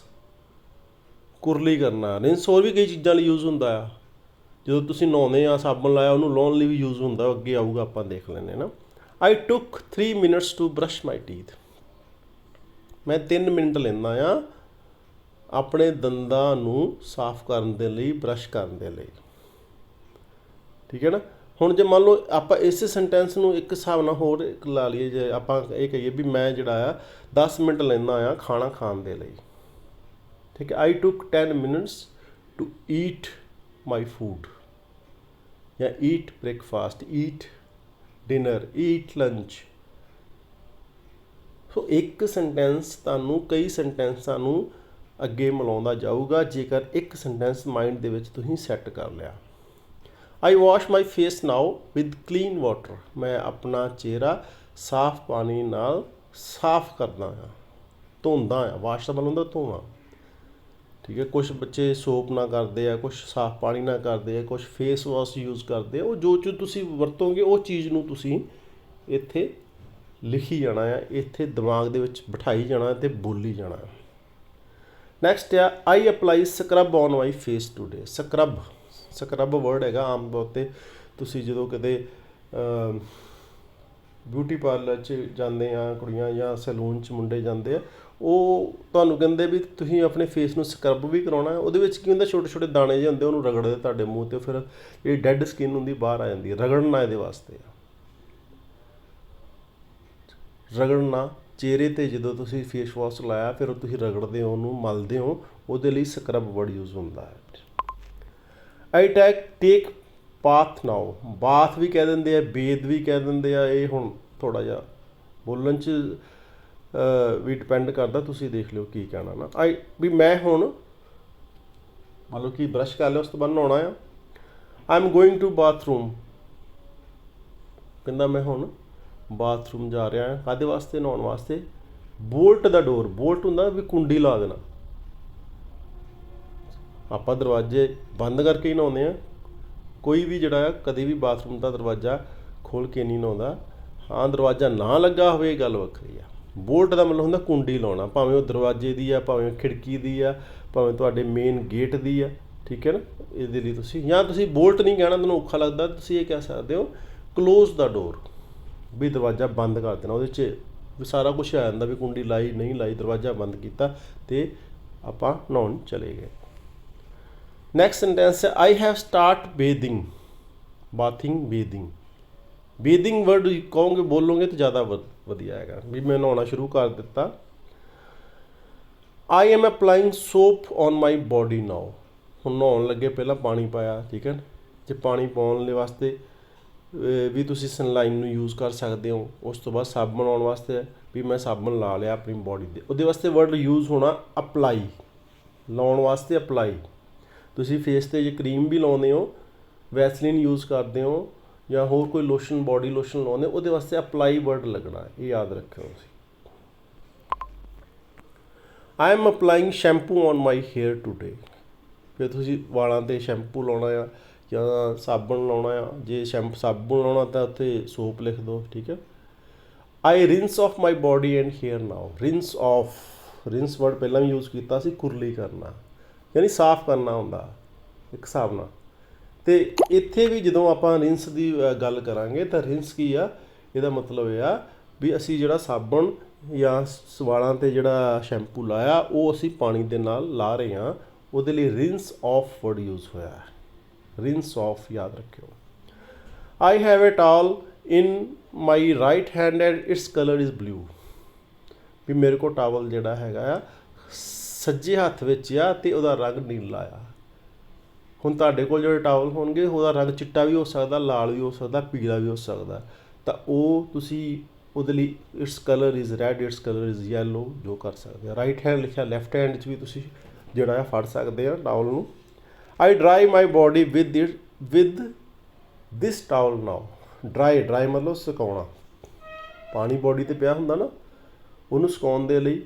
ਕੁਰਲੀ ਕਰਨਾ। ਰਿੰਸ ਹੋਰ ਵੀ ਕਈ ਚੀਜ਼ਾਂ ਲਈ ਯੂਜ਼ ਹੁੰਦਾ ਆ, ਜਦੋਂ ਤੁਸੀਂ ਨਹਾਉਂਦੇ ਆ ਸਾਬਣ ਲਾਇਆ ਉਹਨੂੰ ਲਾਉਣ ਲਈ ਵੀ ਯੂਜ਼ ਹੁੰਦਾ, ਅੱਗੇ ਆਊਗਾ ਆਪਾਂ ਦੇਖ ਲੈਂਦੇ ਨਾ। I took 3 minutes to brush my teeth, ਮੈਂ 3 ਮਿੰਟ ਲੈਂਦਾ ਆ ਆਪਣੇ ਦੰਦਾਂ ਨੂੰ ਸਾਫ਼ ਕਰਨ ਦੇ ਲਈ, ਬਰਸ਼ ਕਰਨ ਦੇ ਲਈ, ਠੀਕ ਹੈ ਨਾ। ਹੁਣ ਜੇ ਮੰਨ ਲਓ ਆਪਾਂ ਇਸੇ ਸੈਂਟੈਂਸ ਨੂੰ ਇੱਕ ਹਿਸਾਬ ਨਾਲ ਹੋਰ ਲਾ ਲਈਏ, ਜੇ ਆਪਾਂ ਇਹ ਕਹੀਏ ਵੀ ਮੈਂ ਜਿਹੜਾ ਆ 10 ਮਿੰਟ ਲੈਂਦਾ ਆ ਖਾਣਾ ਖਾਣ ਦੇ ਲਈ, ਠੀਕ ਹੈ। I took 10 minutes to eat my food, ਜਾਂ eat breakfast, eat dinner, eat lunch. So ਇੱਕ ਸੈਂਟੈਂਸ ਤੁਹਾਨੂੰ ਕਈ ਸੈਂਟੈਂਸਾਂ ਨੂੰ ਅੱਗੇ ਮਿਲਾਉਂਦਾ ਜਾਊਗਾ, ਜੇਕਰ ਇੱਕ ਸੈਂਟੈਂਸ ਮਾਈਂਡ ਦੇ ਵਿੱਚ ਤੁਸੀਂ ਸੈੱਟ ਕਰ ਲਿਆ। I wash my face now with clean water, ਮੈਂ ਆਪਣਾ ਚਿਹਰਾ ਸਾਫ਼ ਪਾਣੀ ਨਾਲ ਸਾਫ਼ ਕਰਦਾ ਹਾਂ, ਧੋਂਦਾ ਹਾਂ। ਵਾਸ਼ ਦਾ ਮਤਲਬ ਹੁੰਦਾ ਧੋਣਾ, ਠੀਕ ਹੈ। ਕੁਛ ਬੱਚੇ ਸੋਪ ਨਾਲ ਕਰਦੇ ਆ, ਕੁਛ ਸਾਫ਼ ਪਾਣੀ ਨਾਲ ਕਰਦੇ ਆ, ਕੁਛ ਫੇਸ ਵਾਸ਼ ਯੂਜ਼ ਕਰਦੇ ਆ। ਉਹ ਜੋ ਚੀਜ਼ ਤੁਸੀਂ ਵਰਤੋਗੇ ਉਹ ਚੀਜ਼ ਨੂੰ ਤੁਸੀਂ ਇੱਥੇ ਲਿਖੀ ਜਾਣਾ ਆ, ਇੱਥੇ ਦਿਮਾਗ ਦੇ ਵਿੱਚ ਬਿਠਾਈ ਜਾਣਾ ਅਤੇ ਬੋਲੀ ਜਾਣਾ। ਨੈਕਸਟ ਆ I apply scrub on my face today. Scrub word ਹੈਗਾ, ਆਮ ਤੌਰ 'ਤੇ ਤੁਸੀਂ ਜਦੋਂ ਕਿਤੇ ਬਿਊਟੀ ਪਾਰਲਰ 'ਚ ਜਾਂਦੇ ਆ ਕੁੜੀਆਂ, ਜਾਂ ਸੈਲੂਨ 'ਚ ਮੁੰਡੇ ਜਾਂਦੇ ਆ, ਉਹ ਤੁਹਾਨੂੰ ਕਹਿੰਦੇ ਵੀ ਤੁਸੀਂ ਆਪਣੇ ਫੇਸ ਨੂੰ ਸਕਰਬ ਵੀ ਕਰਾਉਣਾ। ਉਹਦੇ ਵਿੱਚ ਕੀ ਹੁੰਦਾ, ਛੋਟੇ ਛੋਟੇ ਦਾਣੇ ਜਿਹੇ ਹੁੰਦੇ, ਉਹਨੂੰ ਰਗੜਦੇ ਤੁਹਾਡੇ ਮੂੰਹ 'ਤੇ, ਫਿਰ ਇਹ ਡੈਡ ਸਕਿਨ ਹੁੰਦੀ ਬਾਹਰ ਆ ਜਾਂਦੀ ਹੈ। ਰਗੜਨਾ ਇਹਦੇ ਵਾਸਤੇ, ਰਗੜਨਾ ਚਿਹਰੇ 'ਤੇ ਜਦੋਂ ਤੁਸੀਂ ਫੇਸ ਵਾਸ਼ ਲਾਇਆ ਫਿਰ ਤੁਸੀਂ ਰਗੜਦੇ ਹੋ, ਉਹਨੂੰ ਮਲਦੇ ਹੋ, ਉਹਦੇ ਲਈ ਸਕਰਬ ਵਰਡ ਯੂਜ਼ ਹੁੰਦਾ ਹੈ। ਆਈ ਟੇਕ ਬਾਥ ਨਾਓ, ਬਾਥ ਵੀ ਕਹਿ ਦਿੰਦੇ ਆ, ਬੇਦ ਵੀ ਕਹਿ ਦਿੰਦੇ ਆ। ਇਹ ਹੁਣ ਥੋੜ੍ਹਾ ਜਿਹਾ ਬੋਲਣ 'ਚ ਵੀ ਡਿਪੈਂਡ ਕਰਦਾ, ਤੁਸੀਂ ਦੇਖ ਲਿਓ ਕੀ ਕਹਿਣਾ ਨਾ। ਵੀ ਮੈਂ ਹੁਣ ਮੰਨ ਲਓ ਕਿ ਬਰਸ਼ ਕਰ ਲਿਆ, ਉਸ ਤੋਂ ਬਾਅਦ ਨਹਾਉਣਾ ਆ। I am going to bathroom, ਕਹਿੰਦਾ ਮੈਂ ਹੁਣ ਬਾਥਰੂਮ ਜਾ ਰਿਹਾ ਹਾਂ। ਕਾਹਦੇ ਵਾਸਤੇ? ਨਹਾਉਣ ਵਾਸਤੇ। ਬੋਲਟ ਦਾ ਡੋਰ, ਬੋਲਟ ਹੁੰਦਾ ਵੀ ਕੁੰਡੀ ਲਾ ਦੇਣਾ। ਆਪਾਂ ਦਰਵਾਜ਼ੇ ਬੰਦ ਕਰਕੇ ਹੀ ਨਹਾਉਂਦੇ ਹਾਂ, ਕੋਈ ਵੀ ਜਿਹੜਾ ਆ ਕਦੇ ਵੀ ਬਾਥਰੂਮ ਦਾ ਦਰਵਾਜ਼ਾ ਖੋਲ੍ਹ ਕੇ ਨਹੀਂ ਨਹਾਉਂਦਾ। ਹਾਂ, ਦਰਵਾਜ਼ਾ ਨਾ ਲੱਗਾ ਹੋਵੇ ਇਹ ਗੱਲ ਵੱਖਰੀ ਆ। ਬੋਲਟ ਦਾ ਮਤਲਬ ਹੁੰਦਾ ਕੁੰਡੀ ਲਾਉਣਾ, ਭਾਵੇਂ ਉਹ ਦਰਵਾਜ਼ੇ ਦੀ ਆ, ਭਾਵੇਂ ਖਿੜਕੀ ਦੀ ਆ, ਭਾਵੇਂ ਤੁਹਾਡੇ ਮੇਨ ਗੇਟ ਦੀ ਆ, ਠੀਕ ਹੈ ਨਾ। ਇਹਦੇ ਲਈ ਤੁਸੀਂ, ਜਾਂ ਤੁਸੀਂ ਬੋਲਟ ਨਹੀਂ ਕਹਿਣਾ, ਤੁਹਾਨੂੰ ਔਖਾ ਲੱਗਦਾ, ਤੁਸੀਂ ਇਹ ਕਹਿ ਸਕਦੇ ਹੋ ਕਲੋਜ਼ ਦਾ ਡੋਰ, ਵੀ ਦਰਵਾਜ਼ਾ ਬੰਦ ਕਰ ਦੇਣਾ। ਉਹਦੇ 'ਚ ਵੀ ਸਾਰਾ ਕੁਛ ਆ ਜਾਂਦਾ, ਵੀ ਕੁੰਡੀ ਲਾਈ ਨਹੀਂ ਲਾਈ, ਦਰਵਾਜ਼ਾ ਬੰਦ ਕੀਤਾ ਅਤੇ ਆਪਾਂ ਨਹਾਉਣ ਚਲੇ ਗਏ। ਨੈਕਸਟ ਸੈਂਟੈਂਸ ਹੈ ਆਈ ਹੈਵ ਸਟਾਰਟ ਬੇਦਿੰਗ, ਬੇਦਿੰਗ ਵਰਡ ਕਹੋਗੇ, ਬੋਲੋਗੇ ਤਾਂ ਜ਼ਿਆਦਾ ਵਧੀਆ ਹੈਗਾ, ਵੀ ਮੈਂ ਨਹਾਉਣਾ ਸ਼ੁਰੂ ਕਰ ਦਿੱਤਾ। I am applying soap on my body now, ਹੁਣ ਨਹਾਉਣ ਲੱਗੇ ਪਹਿਲਾਂ ਪਾਣੀ ਪਾਇਆ, ਠੀਕ ਹੈ। ਜੇ ਪਾਣੀ ਪਾਉਣ ਦੇ ਵਾਸਤੇ ਵੀ ਤੁਸੀਂ ਸਨਲਾਈਨ ਨੂੰ ਯੂਜ਼ ਕਰ ਸਕਦੇ ਹੋ। ਉਸ ਤੋਂ ਬਾਅਦ ਸਾਬਣ ਲਾਉਣ ਵਾਸਤੇ ਵੀ ਮੈਂ ਸਾਬਣ ਲਾ ਲਿਆ ਆਪਣੀ ਬੋਡੀ 'ਤੇ, ਉਹਦੇ ਵਾਸਤੇ ਵਰਡ ਯੂਜ਼ ਹੋਣਾ ਅਪਲਾਈ, ਲਾਉਣ ਵਾਸਤੇ ਅਪਲਾਈ। ਤੁਸੀਂ ਫੇਸ 'ਤੇ ਜੇ ਕਰੀਮ ਵੀ ਲਾਉਂਦੇ ਹੋ, ਵੈਸਲੀਨ ਯੂਜ਼ ਕਰਦੇ ਹੋ, ਜਾਂ ਹੋਰ ਕੋਈ ਲੋਸ਼ਨ, ਬੋਡੀ ਲੋਸ਼ਨ ਲਾਉਂਦੇ, ਉਹਦੇ ਵਾਸਤੇ ਅਪਲਾਈ ਵਰਡ ਲੱਗਣਾ, ਇਹ ਯਾਦ ਰੱਖਿਓ ਤੁਸੀਂ। I am applying shampoo on my here today. ਫਿਰ ਤੁਸੀਂ ਵਾਲਾਂ 'ਤੇ ਸ਼ੈਂਪੂ ਲਾਉਣਾ ਆ ਜਾਂ ਸਾਬਣ ਲਾਉਣਾ ਆ। ਜੇ ਸਾਬਣ ਲਾਉਣਾ ਤਾਂ ਉੱਥੇ ਸੋਪ ਲਿਖ ਦਿਓ, ਠੀਕ ਹੈ। I rinse off my body and hair now. Rinse off, rinse word ਪਹਿਲਾਂ ਵੀ ਯੂਜ਼ ਕੀਤਾ ਸੀ, ਕੁਰਲੀ ਕਰਨਾ ਯਾਨੀ ਸਾਫ਼ ਕਰਨਾ ਹੁੰਦਾ ਇੱਕ ਹਿਸਾਬ ਨਾਲ। ਅਤੇ ਇੱਥੇ ਵੀ ਜਦੋਂ ਆਪਾਂ ਰਿੰਸ ਦੀ ਗੱਲ ਕਰਾਂਗੇ ਤਾਂ ਰਿੰਸ ਕੀ ਆ, ਇਹਦਾ ਮਤਲਬ ਇਹ ਆ ਵੀ ਅਸੀਂ ਜਿਹੜਾ ਸਾਬਣ ਜਾਂ ਵਾਲਾਂ 'ਤੇ ਜਿਹੜਾ ਸ਼ੈਂਪੂ ਲਾਇਆ ਉਹ ਅਸੀਂ ਪਾਣੀ ਦੇ ਨਾਲ ਲਾ ਰਹੇ ਹਾਂ, ਉਹਦੇ ਲਈ ਰਿੰਸ ਆਫ ਵਰਡ ਯੂਜ਼ ਹੋਇਆ ਹੈ। ਰਿੰਸ ਆਫ ਯਾਦ ਰੱਖਿਓ। I have a towel in my right hand and its colour is blue. ਵੀ ਮੇਰੇ ਕੋਲ ਟਾਵਲ ਜਿਹੜਾ ਹੈਗਾ ਆ ਸੱਜੇ ਹੱਥ ਵਿੱਚ ਆ ਅਤੇ ਉਹਦਾ ਰੰਗ ਨੀਲਾ ਆ। ਹੁਣ ਤੁਹਾਡੇ ਕੋਲ ਜਿਹੜੇ ਟਾਵਲ ਹੋਣਗੇ ਉਹਦਾ ਰੰਗ ਚਿੱਟਾ ਵੀ ਹੋ ਸਕਦਾ, ਲਾਲ ਵੀ ਹੋ ਸਕਦਾ, ਪੀਲਾ ਵੀ ਹੋ ਸਕਦਾ, ਤਾਂ ਉਹ ਤੁਸੀਂ ਉਹਦੇ ਲਈ it's colour is red, it's colour is yellow ਜੋ ਕਰ ਸਕਦੇ ਆ। ਰਾਈਟ ਹੈਂਡ ਲਿਖਿਆ, ਲੈਫਟ ਹੈਂਡ 'ਚ ਵੀ ਤੁਸੀਂ ਜਿਹੜਾ ਆ ਫੜ ਸਕਦੇ ਆ ਟਾਵਲ ਨੂੰ। I dry my body with this towel now. Dry ਮਤਲਬ ਸੁਕਾਉਣਾ। ਪਾਣੀ ਬੋਡੀ 'ਤੇ ਪਿਆ ਹੁੰਦਾ ਨਾ, ਉਹਨੂੰ ਸੁਕਾਉਣ ਦੇ ਲਈ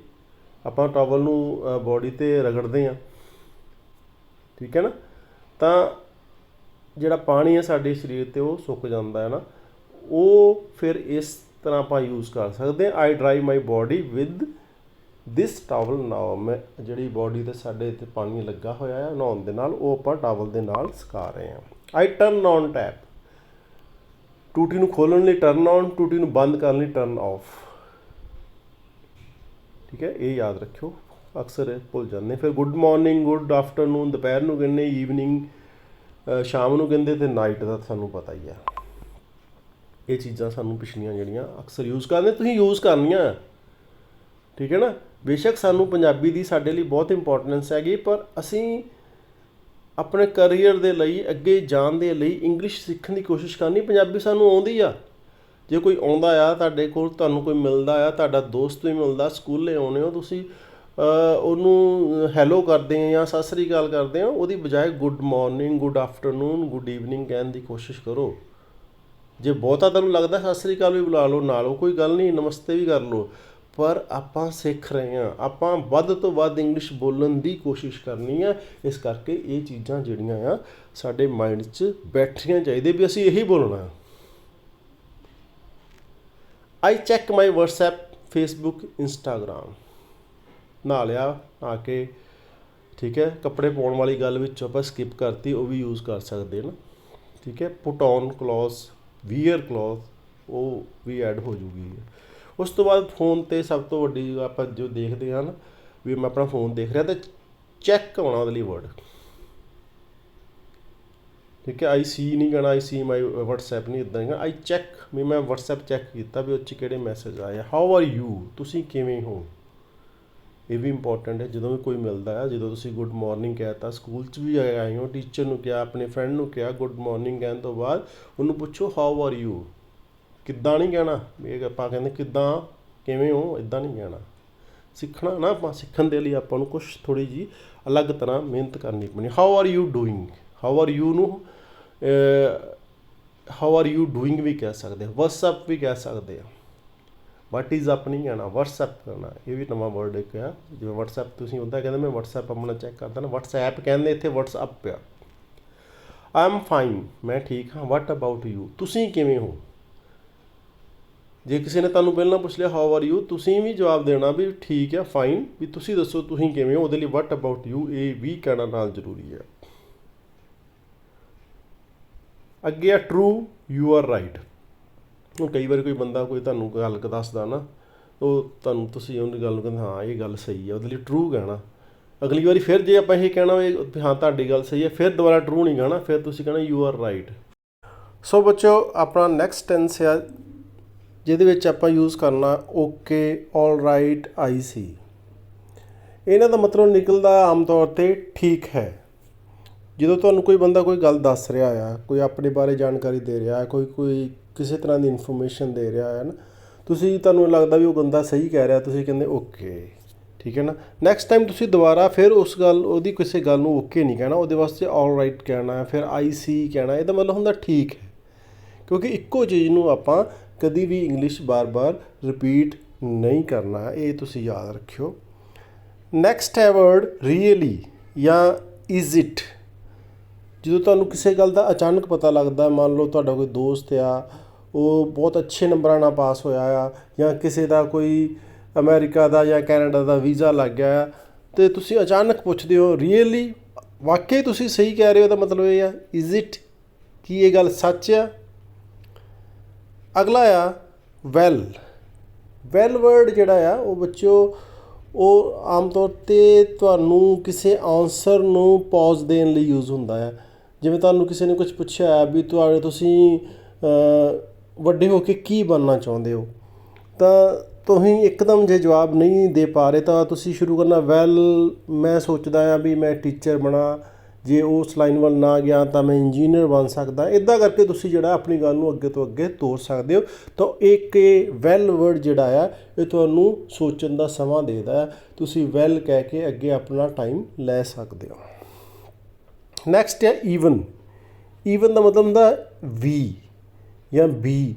ਆਪਾਂ ਟਾਵਲ ਨੂੰ ਬੋਡੀ 'ਤੇ ਰਗੜਦੇ ਹਾਂ, ਠੀਕ ਹੈ ਨਾ। ਤਾਂ ਜਿਹੜਾ ਪਾਣੀ ਹੈ ਸਾਡੇ ਸਰੀਰ 'ਤੇ ਉਹ ਸੁੱਕ ਜਾਂਦਾ ਹੈ ਨਾ, ਉਹ ਫਿਰ ਇਸ ਤਰ੍ਹਾਂ ਆਪਾਂ ਯੂਜ਼ ਕਰ ਸਕਦੇ ਹਾਂ। I dry my body with this towel now. ਮੈਂ ਜਿਹੜੀ ਬੋਡੀ 'ਤੇ ਸਾਡੇ 'ਤੇ ਪਾਣੀ ਲੱਗਾ ਹੋਇਆ ਆ ਨਹਾਉਣ ਦੇ ਨਾਲ, ਉਹ ਆਪਾਂ ਟਾਵਲ ਦੇ ਨਾਲ ਸੁਕਾ ਰਹੇ ਹਾਂ। ਆਈ ਟਰਨ ਔਨ ਟੈਪ। ਟੂਟੀ ਨੂੰ ਖੋਲ੍ਹਣ ਲਈ ਟਰਨ ਔਨ, ਟੂਟੀ ਨੂੰ ਬੰਦ ਕਰਨ ਲਈ ਟਰਨ ਆਫ, ਠੀਕ ਹੈ। ਇਹ ਯਾਦ ਰੱਖਿਓ, ਅਕਸਰ ਭੁੱਲ ਜਾਂਦੇ। ਫਿਰ ਗੁੱਡ ਮਾਰਨਿੰਗ, ਗੁੱਡ ਆਫਟਰਨੂਨ ਦੁਪਹਿਰ ਨੂੰ ਕਹਿੰਦੇ, ਈਵਨਿੰਗ ਸ਼ਾਮ ਨੂੰ ਕਹਿੰਦੇ, ਅਤੇ ਨਾਈਟ ਦਾ ਸਾਨੂੰ ਪਤਾ ਹੀ ਆ। ਇਹ ਚੀਜ਼ਾਂ ਸਾਨੂੰ ਪਿਛਲੀਆਂ ਜਿਹੜੀਆਂ ਅਕਸਰ ਯੂਜ਼ ਕਰਦੇ, ਤੁਸੀਂ ਯੂਜ਼ ਕਰਨੀਆਂ, ਠੀਕ ਹੈ ਨਾ। ਬੇਸ਼ੱਕ ਸਾਨੂੰ ਪੰਜਾਬੀ ਦੀ ਸਾਡੇ ਲਈ ਬਹੁਤ ਇੰਪੋਰਟੈਂਸ ਹੈਗੀ, ਪਰ ਅਸੀਂ ਆਪਣੇ ਕਰੀਅਰ ਦੇ ਲਈ, ਅੱਗੇ ਜਾਣ ਦੇ ਲਈ ਇੰਗਲਿਸ਼ ਸਿੱਖਣ ਦੀ ਕੋਸ਼ਿਸ਼ ਕਰਨੀ। ਪੰਜਾਬੀ ਸਾਨੂੰ ਆਉਂਦੀ ਆ। ਜੇ ਕੋਈ ਆਉਂਦਾ ਆ ਤੁਹਾਡੇ ਕੋਲ, ਤੁਹਾਨੂੰ ਕੋਈ ਮਿਲਦਾ ਆ, ਤੁਹਾਡਾ ਦੋਸਤ ਵੀ ਮਿਲਦਾ, ਸਕੂਲੇ ਆਉਂਦੇ ਹੋ ਤੁਸੀਂ, ਉਹਨੂੰ ਹੈਲੋ ਕਰਦੇ ਆ ਜਾਂ ਸਤਿ ਸ਼੍ਰੀ ਅਕਾਲ ਕਰਦੇ ਆ, ਉਹਦੀ ਬਜਾਏ good morning, good afternoon, good evening ਕਹਿਣ ਦੀ ਕੋਸ਼ਿਸ਼ ਕਰੋ। ਜੇ ਬਹੁਤਾ ਤੁਹਾਨੂੰ ਲੱਗਦਾ ਸਤਿ ਸ਼੍ਰੀ ਅਕਾਲ ਵੀ ਬੁਲਾ ਲਓ, ਨਾਲ ਕੋਈ ਗੱਲ ਨਹੀਂ, ਨਮਸਤੇ ਵੀ ਕਰ ਲਓ, ਪਰ ਆਪਾਂ ਸਿੱਖ ਰਹੇ ਹਾਂ, ਆਪਾਂ ਵੱਧ ਤੋਂ ਵੱਧ ਇੰਗਲਿਸ਼ ਬੋਲਣ ਦੀ ਕੋਸ਼ਿਸ਼ ਕਰਨੀ ਆ। ਇਸ ਕਰਕੇ ਇਹ ਚੀਜ਼ਾਂ ਜਿਹੜੀਆਂ ਆ ਸਾਡੇ ਮਾਈਂਡ 'ਚ ਬੈਠਣੀਆਂ ਚਾਹੀਦੀਆਂ ਵੀ ਅਸੀਂ ਇਹੀ ਬੋਲਣਾ। ਆਈ ਚੈੱਕ ਮਾਈ ਵਟਸਐਪ, ਫੇਸਬੁੱਕ, ਇੰਸਟਾਗ੍ਰਾਮ। ਨਹਾ ਲਿਆ, ਨਹਾ ਕੇ, ਠੀਕ ਹੈ। ਕੱਪੜੇ ਪਾਉਣ ਵਾਲੀ ਗੱਲ ਵਿੱਚ ਆਪਾਂ ਸਕਿਪ ਕਰਤੀ, ਉਹ ਵੀ ਯੂਜ਼ ਕਰ ਸਕਦੇ ਨਾ, ਠੀਕ ਹੈ। ਪੁੱਟ ਔਨ ਕਲੋਥਸ, ਵੀਅਰ ਕਲੋਥ, ਉਹ ਵੀ ਐਡ ਹੋ ਜੂਗੀ। ਉਸ ਤੋਂ ਬਾਅਦ ਫੋਨ 'ਤੇ ਸਭ ਤੋਂ ਵੱਡੀ ਆਪਾਂ ਜੋ ਦੇਖਦੇ ਹਾਂ ਨਾ, ਵੀ ਮੈਂ ਆਪਣਾ ਫੋਨ ਦੇਖ ਰਿਹਾ, ਤਾਂ ਚੈੱਕ ਆਉਣਾ ਉਹਦੇ ਲਈ ਵਰਡ, ਠੀਕ ਹੈ। ਆਈ ਸੀ ਨਹੀਂ ਕਹਿਣਾ, ਆਈ ਸੀ ਮਾਈ ਵਟਸਐਪ ਨਹੀਂ, ਇੱਦਾਂ ਕਹਿਣਾ। ਆਈ ਚੈੱਕ, ਵੀ ਮੈਂ ਵਟਸਐਪ ਚੈੱਕ ਕੀਤਾ ਵੀ ਉਹ 'ਚ ਕਿਹੜੇ ਮੈਸੇਜ ਆਏ ਆ। ਹਾਊ ਆਰ ਯੂ, ਤੁਸੀਂ ਕਿਵੇਂ ਹੋ, ਇਹ ਵੀ ਇੰਪੋਰਟੈਂਟ ਹੈ। ਜਦੋਂ ਵੀ ਕੋਈ ਮਿਲਦਾ ਹੈ, ਜਦੋਂ ਤੁਸੀਂ ਗੁੱਡ ਮਾਰਨਿੰਗ ਕਹਿ ਤਾ, ਸਕੂਲ 'ਚ ਵੀ ਆਏ ਹੋ, ਟੀਚਰ ਨੂੰ ਕਿਹਾ, ਆਪਣੇ ਫਰੈਂਡ ਨੂੰ ਕਿਹਾ, ਗੁੱਡ ਮਾਰਨਿੰਗ ਕਹਿਣ ਤੋਂ ਬਾਅਦ ਉਹਨੂੰ ਪੁੱਛੋ ਹਾਊ ਆਰ ਯੂ। ਕਿੱਦਾਂ ਨਹੀਂ ਕਹਿਣਾ, ਇਹ ਆਪਾਂ ਕਹਿੰਦੇ ਕਿੱਦਾਂ, ਕਿਵੇਂ ਹੋ, ਇੱਦਾਂ ਨਹੀਂ ਕਹਿਣਾ। ਸਿੱਖਣਾ ਨਾ, ਆਪਾਂ ਸਿੱਖਣ ਦੇ ਲਈ ਆਪਾਂ ਨੂੰ ਕੁਛ ਥੋੜ੍ਹੀ ਜਿਹੀ ਅਲੱਗ ਤਰ੍ਹਾਂ ਮਿਹਨਤ ਕਰਨੀ ਪੈਣੀ। How are you doing, how are you ਨੂੰ ਹਾਊ ਆਰ ਯੂ ਡੂਇੰਗ ਵੀ ਕਹਿ ਸਕਦੇ ਹਾਂ, ਵਟਸਐਪ ਵੀ ਕਹਿ ਸਕਦੇ ਹਾਂ। ਵਟ ਇਜ਼ ਅਪ ਨਹੀਂ ਕਹਿਣਾ, ਵਟਸਐਪ ਕਰਨਾ। ਇਹ ਵੀ ਨਵਾਂ ਵਰਡ ਇੱਕ ਆ। ਜਿਵੇਂ ਵਟਸਐਪ ਤੁਸੀਂ ਉੱਦਾਂ ਕਹਿੰਦੇ ਮੈਂ ਵਟਸਐਪ ਆਪਣਾ ਚੈੱਕ ਕਰਦਾ ਨਾ, ਵਟਸਐਪ ਕਹਿੰਦੇ, ਇੱਥੇ ਵਟਸਐਪ ਆ। ਆਈ ਐਮ ਫਾਈਨ, ਮੈਂ ਠੀਕ ਹਾਂ। ਵਟ ਅਬਾਊਟ ਯੂ, ਤੁਸੀਂ ਕਿਵੇਂ ਹੋ। ਜੇ ਕਿਸੇ ਨੇ ਤੁਹਾਨੂੰ ਪਹਿਲਾਂ ਪੁੱਛ ਲਿਆ ਹਾਊ ਆਰ ਯੂ, ਤੁਸੀਂ ਵੀ ਜਵਾਬ ਦੇਣਾ ਵੀ ਠੀਕ ਹੈ, ਫਾਈਨ, ਵੀ ਤੁਸੀਂ ਦੱਸੋ ਤੁਸੀਂ ਕਿਵੇਂ ਹੋ। ਉਹਦੇ ਲਈ ਵਟ ਅਬਾਊਟ ਯੂ ਇਹ ਵੀ ਕਹਿਣਾ ਨਾਲ ਜ਼ਰੂਰੀ ਹੈ। ਅੱਗੇ ਆ ਟਰੂ, ਯੂ ਆਰ ਰਾਈਟ। ਹੁਣ ਕਈ ਵਾਰੀ ਕੋਈ ਬੰਦਾ ਕੋਈ ਤੁਹਾਨੂੰ ਗੱਲ ਦੱਸਦਾ ਨਾ, ਉਹ ਤੁਹਾਨੂੰ, ਤੁਸੀਂ ਉਹਦੀ ਗੱਲ ਨੂੰ ਕਹਿੰਦੇ ਹਾਂ ਇਹ ਗੱਲ ਸਹੀ ਹੈ, ਉਹਦੇ ਲਈ ਟਰੂ ਕਹਿਣਾ। ਅਗਲੀ ਵਾਰੀ ਫਿਰ ਜੇ ਆਪਾਂ ਇਹ ਕਹਿਣਾ ਵੀ ਹਾਂ ਤੁਹਾਡੀ ਗੱਲ ਸਹੀ ਹੈ, ਫਿਰ ਦੁਬਾਰਾ ਟਰੂ ਨਹੀਂ ਕਹਿਣਾ, ਫਿਰ ਤੁਸੀਂ ਕਹਿਣਾ ਯੂ ਆਰ ਰਾਈਟ। ਸੋ ਬੱਚੋ, ਆਪਣਾ ਨੈਕਸਟ ਟੈਂਸ ਆ ਜਿਹਦੇ ਵਿੱਚ ਆਪਾਂ ਯੂਜ਼ ਕਰਨਾ ਓਕੇ, ਆਲ ਰਾਈਟ, ਆਈ ਸੀ। ਇਹਨਾਂ ਦਾ ਮਤਲਬ ਨਿਕਲਦਾ ਆਮ ਤੌਰ 'ਤੇ ਠੀਕ ਹੈ। ਜਦੋਂ ਤੁਹਾਨੂੰ ਕੋਈ ਬੰਦਾ ਕੋਈ ਗੱਲ ਦੱਸ ਰਿਹਾ ਆ, ਕੋਈ ਆਪਣੇ ਬਾਰੇ ਜਾਣਕਾਰੀ ਦੇ ਰਿਹਾ, ਕੋਈ ਕਿਸੇ ਤਰ੍ਹਾਂ ਦੀ ਇਨਫੋਰਮੇਸ਼ਨ ਦੇ ਰਿਹਾ ਹੈ ਨਾ, ਤੁਹਾਨੂੰ ਲੱਗਦਾ ਵੀ ਉਹ ਬੰਦਾ ਸਹੀ ਕਹਿ ਰਿਹਾ, ਤੁਸੀਂ ਕਹਿੰਦੇ ਓਕੇ, ਠੀਕ ਹੈ ਨਾ। ਨੈਕਸਟ ਟਾਈਮ ਤੁਸੀਂ ਦੁਬਾਰਾ ਫਿਰ ਉਹਦੀ ਕਿਸੇ ਗੱਲ ਨੂੰ ਓਕੇ ਨਹੀਂ ਕਹਿਣਾ, ਉਹਦੇ ਵਾਸਤੇ ਆਲ ਰਾਈਟ ਕਹਿਣਾ ਹੈ, ਫਿਰ ਆਈ ਸੀ ਕਹਿਣਾ। ਇਹਦਾ ਮਤਲਬ ਹੁੰਦਾ ਠੀਕ ਹੈ, ਕਿਉਂਕਿ ਇੱਕੋ ਚੀਜ਼ ਨੂੰ ਆਪਾਂ ਕਦੀ ਵੀ ਇੰਗਲਿਸ਼ ਬਾਰ-ਬਾਰ ਰਿਪੀਟ ਨਹੀਂ ਕਰਨਾ, ਇਹ ਤੁਸੀਂ ਯਾਦ ਰੱਖਿਓ। ਨੈਕਸਟ ਹੈ ਵਰਡ ਰੀਅਲੀ ਜਾਂ ਇਜ਼ ਇਟ। ਜਦੋਂ ਤੁਹਾਨੂੰ ਕਿਸੇ ਗੱਲ ਦਾ ਅਚਾਨਕ ਪਤਾ ਲੱਗਦਾ, ਮੰਨ ਲਓ ਤੁਹਾਡਾ ਕੋਈ ਦੋਸਤ ਆ, ਉਹ ਬਹੁਤ ਅੱਛੇ ਨੰਬਰਾਂ ਨਾਲ ਪਾਸ ਹੋਇਆ ਆ, ਜਾਂ ਕਿਸੇ ਦਾ ਕੋਈ ਅਮਰੀਕਾ ਦਾ ਜਾਂ ਕੈਨੇਡਾ ਦਾ ਵੀਜ਼ਾ ਲੱਗ ਗਿਆ ਆ, ਅਤੇ ਤੁਸੀਂ ਅਚਾਨਕ ਪੁੱਛਦੇ ਹੋ ਰੀਅਲੀ, ਵਾਕਈ ਤੁਸੀਂ ਸਹੀ ਕਹਿ ਰਹੇ ਹੋ, ਦਾ ਮਤਲਬ ਇਹ ਆ ਇਜ਼ ਇਟ, ਕੀ ਇਹ ਗੱਲ ਸੱਚ ਆ। ਅਗਲਾ ਆ ਵੈਲ। ਵੈਲ ਵਰਡ ਜਿਹੜਾ ਆ ਉਹ ਬੱਚਿਓ, ਉਹ ਆਮ ਤੌਰ 'ਤੇ ਤੁਹਾਨੂੰ ਕਿਸੇ ਆਨਸਰ ਨੂੰ ਪੌਜ਼ ਦੇਣ ਲਈ ਯੂਜ਼ ਹੁੰਦਾ ਆ। ਜਿਵੇਂ ਤੁਹਾਨੂੰ ਕਿਸੇ ਨੇ ਕੁਛ ਪੁੱਛਿਆ ਹੈ ਵੀ ਤੁਸੀਂ ਵੱਡੇ ਹੋ ਕੇ ਕੀ ਬਣਨਾ ਚਾਹੁੰਦੇ ਹੋ, ਤਾਂ ਤੁਸੀਂ ਇੱਕਦਮ ਜੇ ਜਵਾਬ ਨਹੀਂ ਦੇ ਪਾ ਰਹੇ ਤਾਂ ਤੁਸੀਂ ਸ਼ੁਰੂ ਕਰਨਾ ਵੈਲ ਮੈਂ ਸੋਚਦਾ ਹਾਂ ਵੀ ਮੈਂ ਟੀਚਰ ਬਣਾ, ਜੇ ਉਸ ਲਾਈਨ ਵੱਲ ਨਾ ਗਿਆ ਤਾਂ ਮੈਂ ਇੰਜੀਨੀਅਰ ਬਣ ਸਕਦਾ। ਇੱਦਾਂ ਕਰਕੇ ਤੁਸੀਂ ਜਿਹੜਾ ਆਪਣੀ ਗੱਲ ਨੂੰ ਅੱਗੇ ਤੋਂ ਅੱਗੇ ਤੋਰ ਸਕਦੇ ਹੋ। ਤਾਂ ਇੱਕ ਇਹ ਵੈਲ ਵਰਡ ਜਿਹੜਾ ਆ ਇਹ ਤੁਹਾਨੂੰ ਸੋਚਣ ਦਾ ਸਮਾਂ ਦੇਦਾ, ਤੁਸੀਂ ਵੈਲ ਕਹਿ ਕੇ ਅੱਗੇ ਆਪਣਾ ਟਾਈਮ ਲੈ ਸਕਦੇ ਹੋ। ਨੈਕਸਟ ਹੈ ਈਵਨ। ਈਵਨ ਦਾ ਮਤਲਬ ਹੁੰਦਾ ਵੀ ਜਾਂ ਬੀ।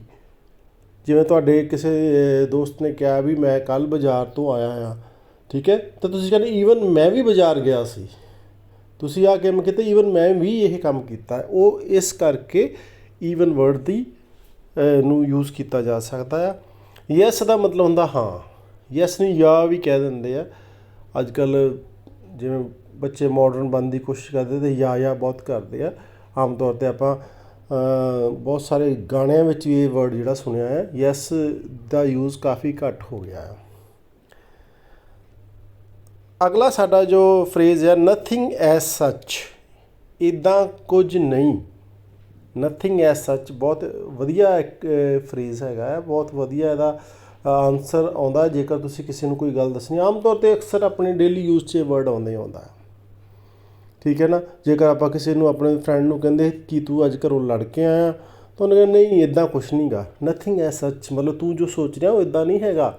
ਜਿਵੇਂ ਤੁਹਾਡੇ ਕਿਸੇ ਦੋਸਤ ਨੇ ਕਿਹਾ ਵੀ ਮੈਂ ਕੱਲ੍ਹ ਬਾਜ਼ਾਰ ਤੋਂ ਆਇਆ ਹਾਂ, ਠੀਕ ਹੈ, ਤਾਂ ਤੁਸੀਂ ਕਹਿੰਦੇ ਈਵਨ ਮੈਂ ਵੀ ਬਾਜ਼ਾਰ ਗਿਆ ਸੀ। ਤੁਸੀਂ ਆ ਕੇ ਮੈਂ ਕਿਤੇ ਈਵਨ ਮੈਂ ਵੀ ਇਹ ਕੰਮ ਕੀਤਾ। ਉਹ ਇਸ ਕਰਕੇ ਈਵਨ ਵਰਡ ਦੀ ਨੂੰ ਯੂਜ਼ ਕੀਤਾ ਜਾ ਸਕਦਾ ਆ। ਯੈਸ ਦਾ ਮਤਲਬ ਹੁੰਦਾ ਹਾਂ। ਯੈਸ ਨੂੰ ਜਾਂ ਵੀ ਕਹਿ ਦਿੰਦੇ ਆ। ਅੱਜ ਕੱਲ੍ਹ ਜਿਵੇਂ ਬੱਚੇ ਮਾਡਰਨ ਬਣਨ ਦੀ ਕੋਸ਼ਿਸ਼ ਕਰਦੇ ਅਤੇ ਜਾਂ ਬਹੁਤ ਕਰਦੇ ਆ। ਆਮ ਤੌਰ 'ਤੇ ਆਪਾਂ ਬਹੁਤ ਸਾਰੇ ਗਾਣਿਆਂ ਵਿੱਚ ਵੀ ਇਹ ਵਰਡ ਜਿਹੜਾ ਸੁਣਿਆ ਹੈ। ਯੈਸ ਦਾ ਯੂਜ਼ ਕਾਫੀ ਘੱਟ ਹੋ ਗਿਆ ਹੈ। ਅਗਲਾ ਸਾਡਾ ਜੋ ਫਰੇਜ਼ ਹੈ ਨਥਿੰਗ ਐਜ਼ ਸੱਚ, ਇੱਦਾਂ ਕੁਝ ਨਹੀਂ। ਨਥਿੰਗ ਐਜ਼ ਸੱਚ ਬਹੁਤ ਵਧੀਆ ਇੱਕ ਫਰੇਜ਼ ਹੈਗਾ ਹੈ, ਬਹੁਤ ਵਧੀਆ ਇਹਦਾ ਆਨਸਰ ਆਉਂਦਾ ਜੇਕਰ ਤੁਸੀਂ ਕਿਸੇ ਨੂੰ ਕੋਈ ਗੱਲ ਦੱਸਣੀ। ਆਮ ਤੌਰ 'ਤੇ ਅਕਸਰ ਆਪਣੇ ਡੇਲੀ ਯੂਜ਼ 'ਚ ਇਹ ਵਰਡ ਆਉਂਦਾ, ਠੀਕ ਹੈ ਨਾ। ਜੇਕਰ ਆਪਾਂ ਕਿਸੇ ਨੂੰ ਆਪਣੇ ਫਰੈਂਡ ਨੂੰ ਕਹਿੰਦੇ ਕਿ ਤੂੰ ਅੱਜ ਘਰੋਂ ਲੜ ਕੇ ਆਇਆ, ਤਾਂ ਉਹਨੇ ਕਹਿੰਦਾ ਨਹੀਂ ਇੱਦਾਂ ਕੁਛ ਨਹੀਂ ਗਾ। ਨਥਿੰਗ ਐਜ਼ ਸੱਚ ਮਤਲਬ ਤੂੰ ਜੋ ਸੋਚ ਰਿਹਾ ਉਹ ਇੱਦਾਂ ਨਹੀਂ ਹੈਗਾ।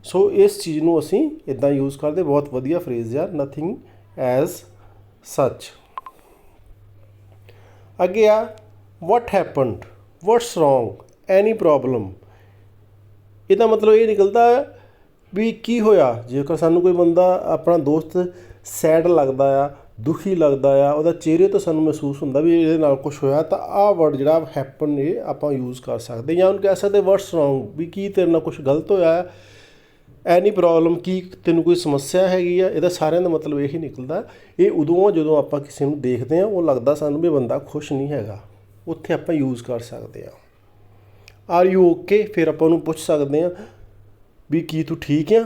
ਸੋ ਇਸ ਚੀਜ਼ ਨੂੰ ਅਸੀਂ ਇੱਦਾਂ ਯੂਜ਼ ਕਰਦੇ। ਬਹੁਤ ਵਧੀਆ ਫਰੇਜ਼ ਆ ਨਥਿੰਗ ਐਜ਼ ਸੱਚ। ਅੱਗੇ ਆ what happened, what's wrong, any problem. ਇਹਦਾ ਮਤਲਬ ਇਹ ਨਿਕਲਦਾ ਵੀ ਕੀ ਹੋਇਆ। ਜੇਕਰ ਸਾਨੂੰ ਕੋਈ ਬੰਦਾ ਆਪਣਾ ਦੋਸਤ ਸੈਡ ਲੱਗਦਾ ਆ, ਦੁਖੀ ਲੱਗਦਾ ਆ, ਉਹਦਾ ਚਿਹਰੇ ਤੋਂ ਸਾਨੂੰ ਮਹਿਸੂਸ ਹੁੰਦਾ ਵੀ ਇਹਦੇ ਨਾਲ ਕੁਛ ਹੋਇਆ, ਤਾਂ ਆਹ ਵਰਡ ਜਿਹੜਾ ਹੈਪਨ ਇਹ ਆਪਾਂ ਯੂਜ਼ ਕਰ ਸਕਦੇ। ਜਾਂ ਉਹਨੂੰ ਕਹਿ ਸਕਦੇ ਵਾਟਸ ਰੋਂਗ ਵੀ ਕੀ ਤੇਰੇ ਨਾਲ ਕੁਛ ਗਲਤ ਹੋਇਆ। ਐਨੀ ਪ੍ਰੋਬਲਮ ਕੀ ਤੈਨੂੰ ਕੋਈ ਸਮੱਸਿਆ ਹੈਗੀ ਆ। ਇਹਦਾ ਸਾਰਿਆਂ ਦਾ ਮਤਲਬ ਇਹੀ ਨਿਕਲਦਾ। ਇਹ ਉਦੋਂ ਜਦੋਂ ਆਪਾਂ ਕਿਸੇ ਨੂੰ ਦੇਖਦੇ ਹਾਂ ਉਹ ਲੱਗਦਾ ਸਾਨੂੰ ਵੀ ਬੰਦਾ ਖੁਸ਼ ਨਹੀਂ ਹੈਗਾ, ਉੱਥੇ ਆਪਾਂ ਯੂਜ਼ ਕਰ ਸਕਦੇ ਹਾਂ। ਆਰ ਯੂ ਓਕੇ, ਫਿਰ ਆਪਾਂ ਉਹਨੂੰ ਪੁੱਛ ਸਕਦੇ ਹਾਂ ਵੀ ਕੀ ਤੂੰ ਠੀਕ ਆ।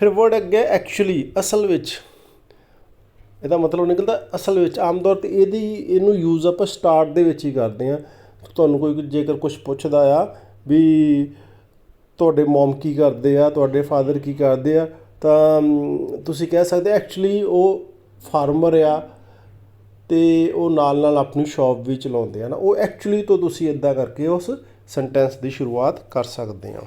ਫਿਰ ਵਰਡ ਅੱਗੇ ਐਕਚੁਅਲੀ, ਅਸਲ ਵਿੱਚ। ਇਹਦਾ ਮਤਲਬ ਨਿਕਲਦਾ ਅਸਲ ਵਿੱਚ। ਆਮ ਤੌਰ 'ਤੇ ਇਹਨੂੰ ਯੂਜ਼ ਆਪਾਂ ਸਟਾਰਟ ਦੇ ਵਿੱਚ ਹੀ ਕਰਦੇ ਹਾਂ। ਤੁਹਾਨੂੰ ਕੋਈ ਜੇਕਰ ਕੁਛ ਪੁੱਛਦਾ ਆ ਵੀ ਤੁਹਾਡੇ ਮੋਮ ਕੀ ਕਰਦੇ ਆ, ਤੁਹਾਡੇ ਫਾਦਰ ਕੀ ਕਰਦੇ ਆ, ਤਾਂ ਤੁਸੀਂ ਕਹਿ ਸਕਦੇ ਐਕਚੁਅਲੀ ਉਹ ਫਾਰਮਰ ਆ ਅਤੇ ਉਹ ਨਾਲ ਆਪਣੀ ਸ਼ੌਪ ਵੀ ਚਲਾਉਂਦੇ ਆ ਨਾ। ਉਹ ਐਕਚੁਅਲੀ ਤੋਂ ਤੁਸੀਂ ਇੱਦਾਂ ਕਰਕੇ ਉਸ ਸੈਂਟੈਂਸ ਦੀ ਸ਼ੁਰੂਆਤ ਕਰ ਸਕਦੇ ਹਾਂ।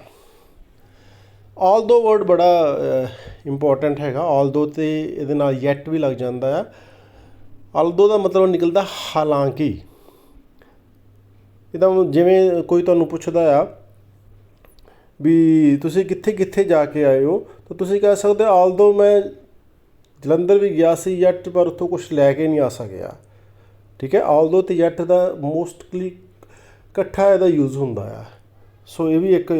ਆਲਦੋ ਵਰਡ ਬੜਾ ਇੰਪੋਰਟੈਂਟ ਹੈਗਾ। ਆਲਦੋ 'ਤੇ ਇਹਦੇ ਨਾਲ ਯੈਟ ਵੀ ਲੱਗ ਜਾਂਦਾ ਆ। ਆਲਦੋ ਦਾ ਮਤਲਬ ਨਿਕਲਦਾ ਹਾਲਾਂਕਿ। ਇਹਦਾ ਜਿਵੇਂ ਕੋਈ ਤੁਹਾਨੂੰ ਪੁੱਛਦਾ ਆ ਵੀ ਤੁਸੀਂ ਕਿੱਥੇ ਕਿੱਥੇ ਜਾ ਕੇ ਆਏ ਹੋ, ਤਾਂ ਤੁਸੀਂ ਕਹਿ ਸਕਦੇ ਆਲਦੋ ਮੈਂ ਜਲੰਧਰ ਵੀ ਗਿਆ ਸੀ ਯੈਟ, ਪਰ ਉੱਥੋਂ ਕੁਛ ਲੈ ਕੇ ਨਹੀਂ ਆ ਸਕਿਆ, ਠੀਕ ਹੈ। ਆਲਦੋ ਅਤੇ ਯੈਟ ਦਾ ਮੋਸਟਲੀ ਇਕੱਠਾ ਇਹਦਾ ਯੂਜ਼ ਹੁੰਦਾ ਆ। ਸੋ ਇਹ ਵੀ ਇੱਕ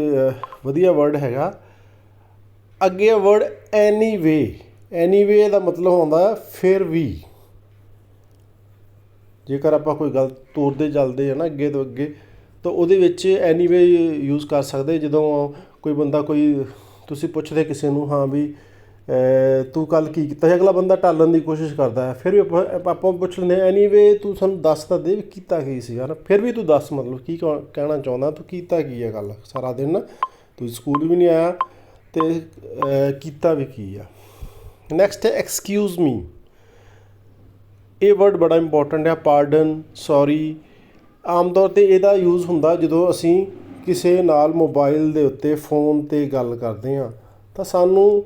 ਵਧੀਆ ਵਰਡ ਹੈਗਾ। ਅੱਗੇ ਵਰਡ ਐਨੀ ਵੇ। ਐਨੀ ਵੇ ਦਾ ਮਤਲਬ ਹੁੰਦਾ ਫਿਰ ਵੀ। ਜੇਕਰ ਆਪਾਂ ਕੋਈ ਗੱਲ ਤੋਰਦੇ ਚੱਲਦੇ ਹਾਂ ਨਾ ਅੱਗੇ ਤੋਂ ਅੱਗੇ, ਤਾਂ ਉਹਦੇ ਵਿੱਚ ਐਨੀ ਵੇ ਯੂਜ਼ ਕਰ ਸਕਦੇ। ਜਦੋਂ ਕੋਈ ਬੰਦਾ ਤੁਸੀਂ ਪੁੱਛਦੇ ਕਿਸੇ ਨੂੰ ਹਾਂ ਵੀ ਤੂੰ ਕੱਲ੍ਹ ਕੀ ਕੀਤਾ, ਅਗਲਾ ਬੰਦਾ ਟਾਲਣ ਦੀ ਕੋਸ਼ਿਸ਼ ਕਰਦਾ ਹੈ, ਫਿਰ ਵੀ ਆਪਾਂ ਪੁੱਛ ਲੈਂਦੇ ਐਨੀ ਵੇ ਤੂੰ ਸਾਨੂੰ ਦੱਸ ਤਾਂ ਦੇ ਵੀ ਕੀਤਾ ਕੀ ਸੀ ਯਾਰ, ਫਿਰ ਵੀ ਤੂੰ ਦੱਸ ਮਤਲਬ ਕੀ ਕਹਿਣਾ ਚਾਹੁੰਦਾ, ਤੂੰ ਕੀਤਾ ਕੀ ਹੈ ਕੱਲ੍ਹ ਸਾਰਾ ਦਿਨ, ਤੂੰ ਸਕੂਲ ਵੀ ਨਹੀਂ ਆਇਆ ਅਤੇ ਕੀਤਾ ਵੀ ਕੀ ਆ। ਨੈਕਸਟ ਹੈ ਐਕਸਕਿਊਜ਼ ਮੀ। ਇਹ ਵਰਡ ਬੜਾ ਇੰਪੋਰਟੈਂਟ ਆ। Pardon, sorry. ਆਮ ਤੌਰ 'ਤੇ ਇਹਦਾ ਯੂਜ਼ ਹੁੰਦਾ ਜਦੋਂ ਅਸੀਂ ਕਿਸੇ ਨਾਲ ਮੋਬਾਈਲ ਦੇ ਉੱਤੇ ਫੋਨ 'ਤੇ ਗੱਲ ਕਰਦੇ ਹਾਂ, ਤਾਂ ਸਾਨੂੰ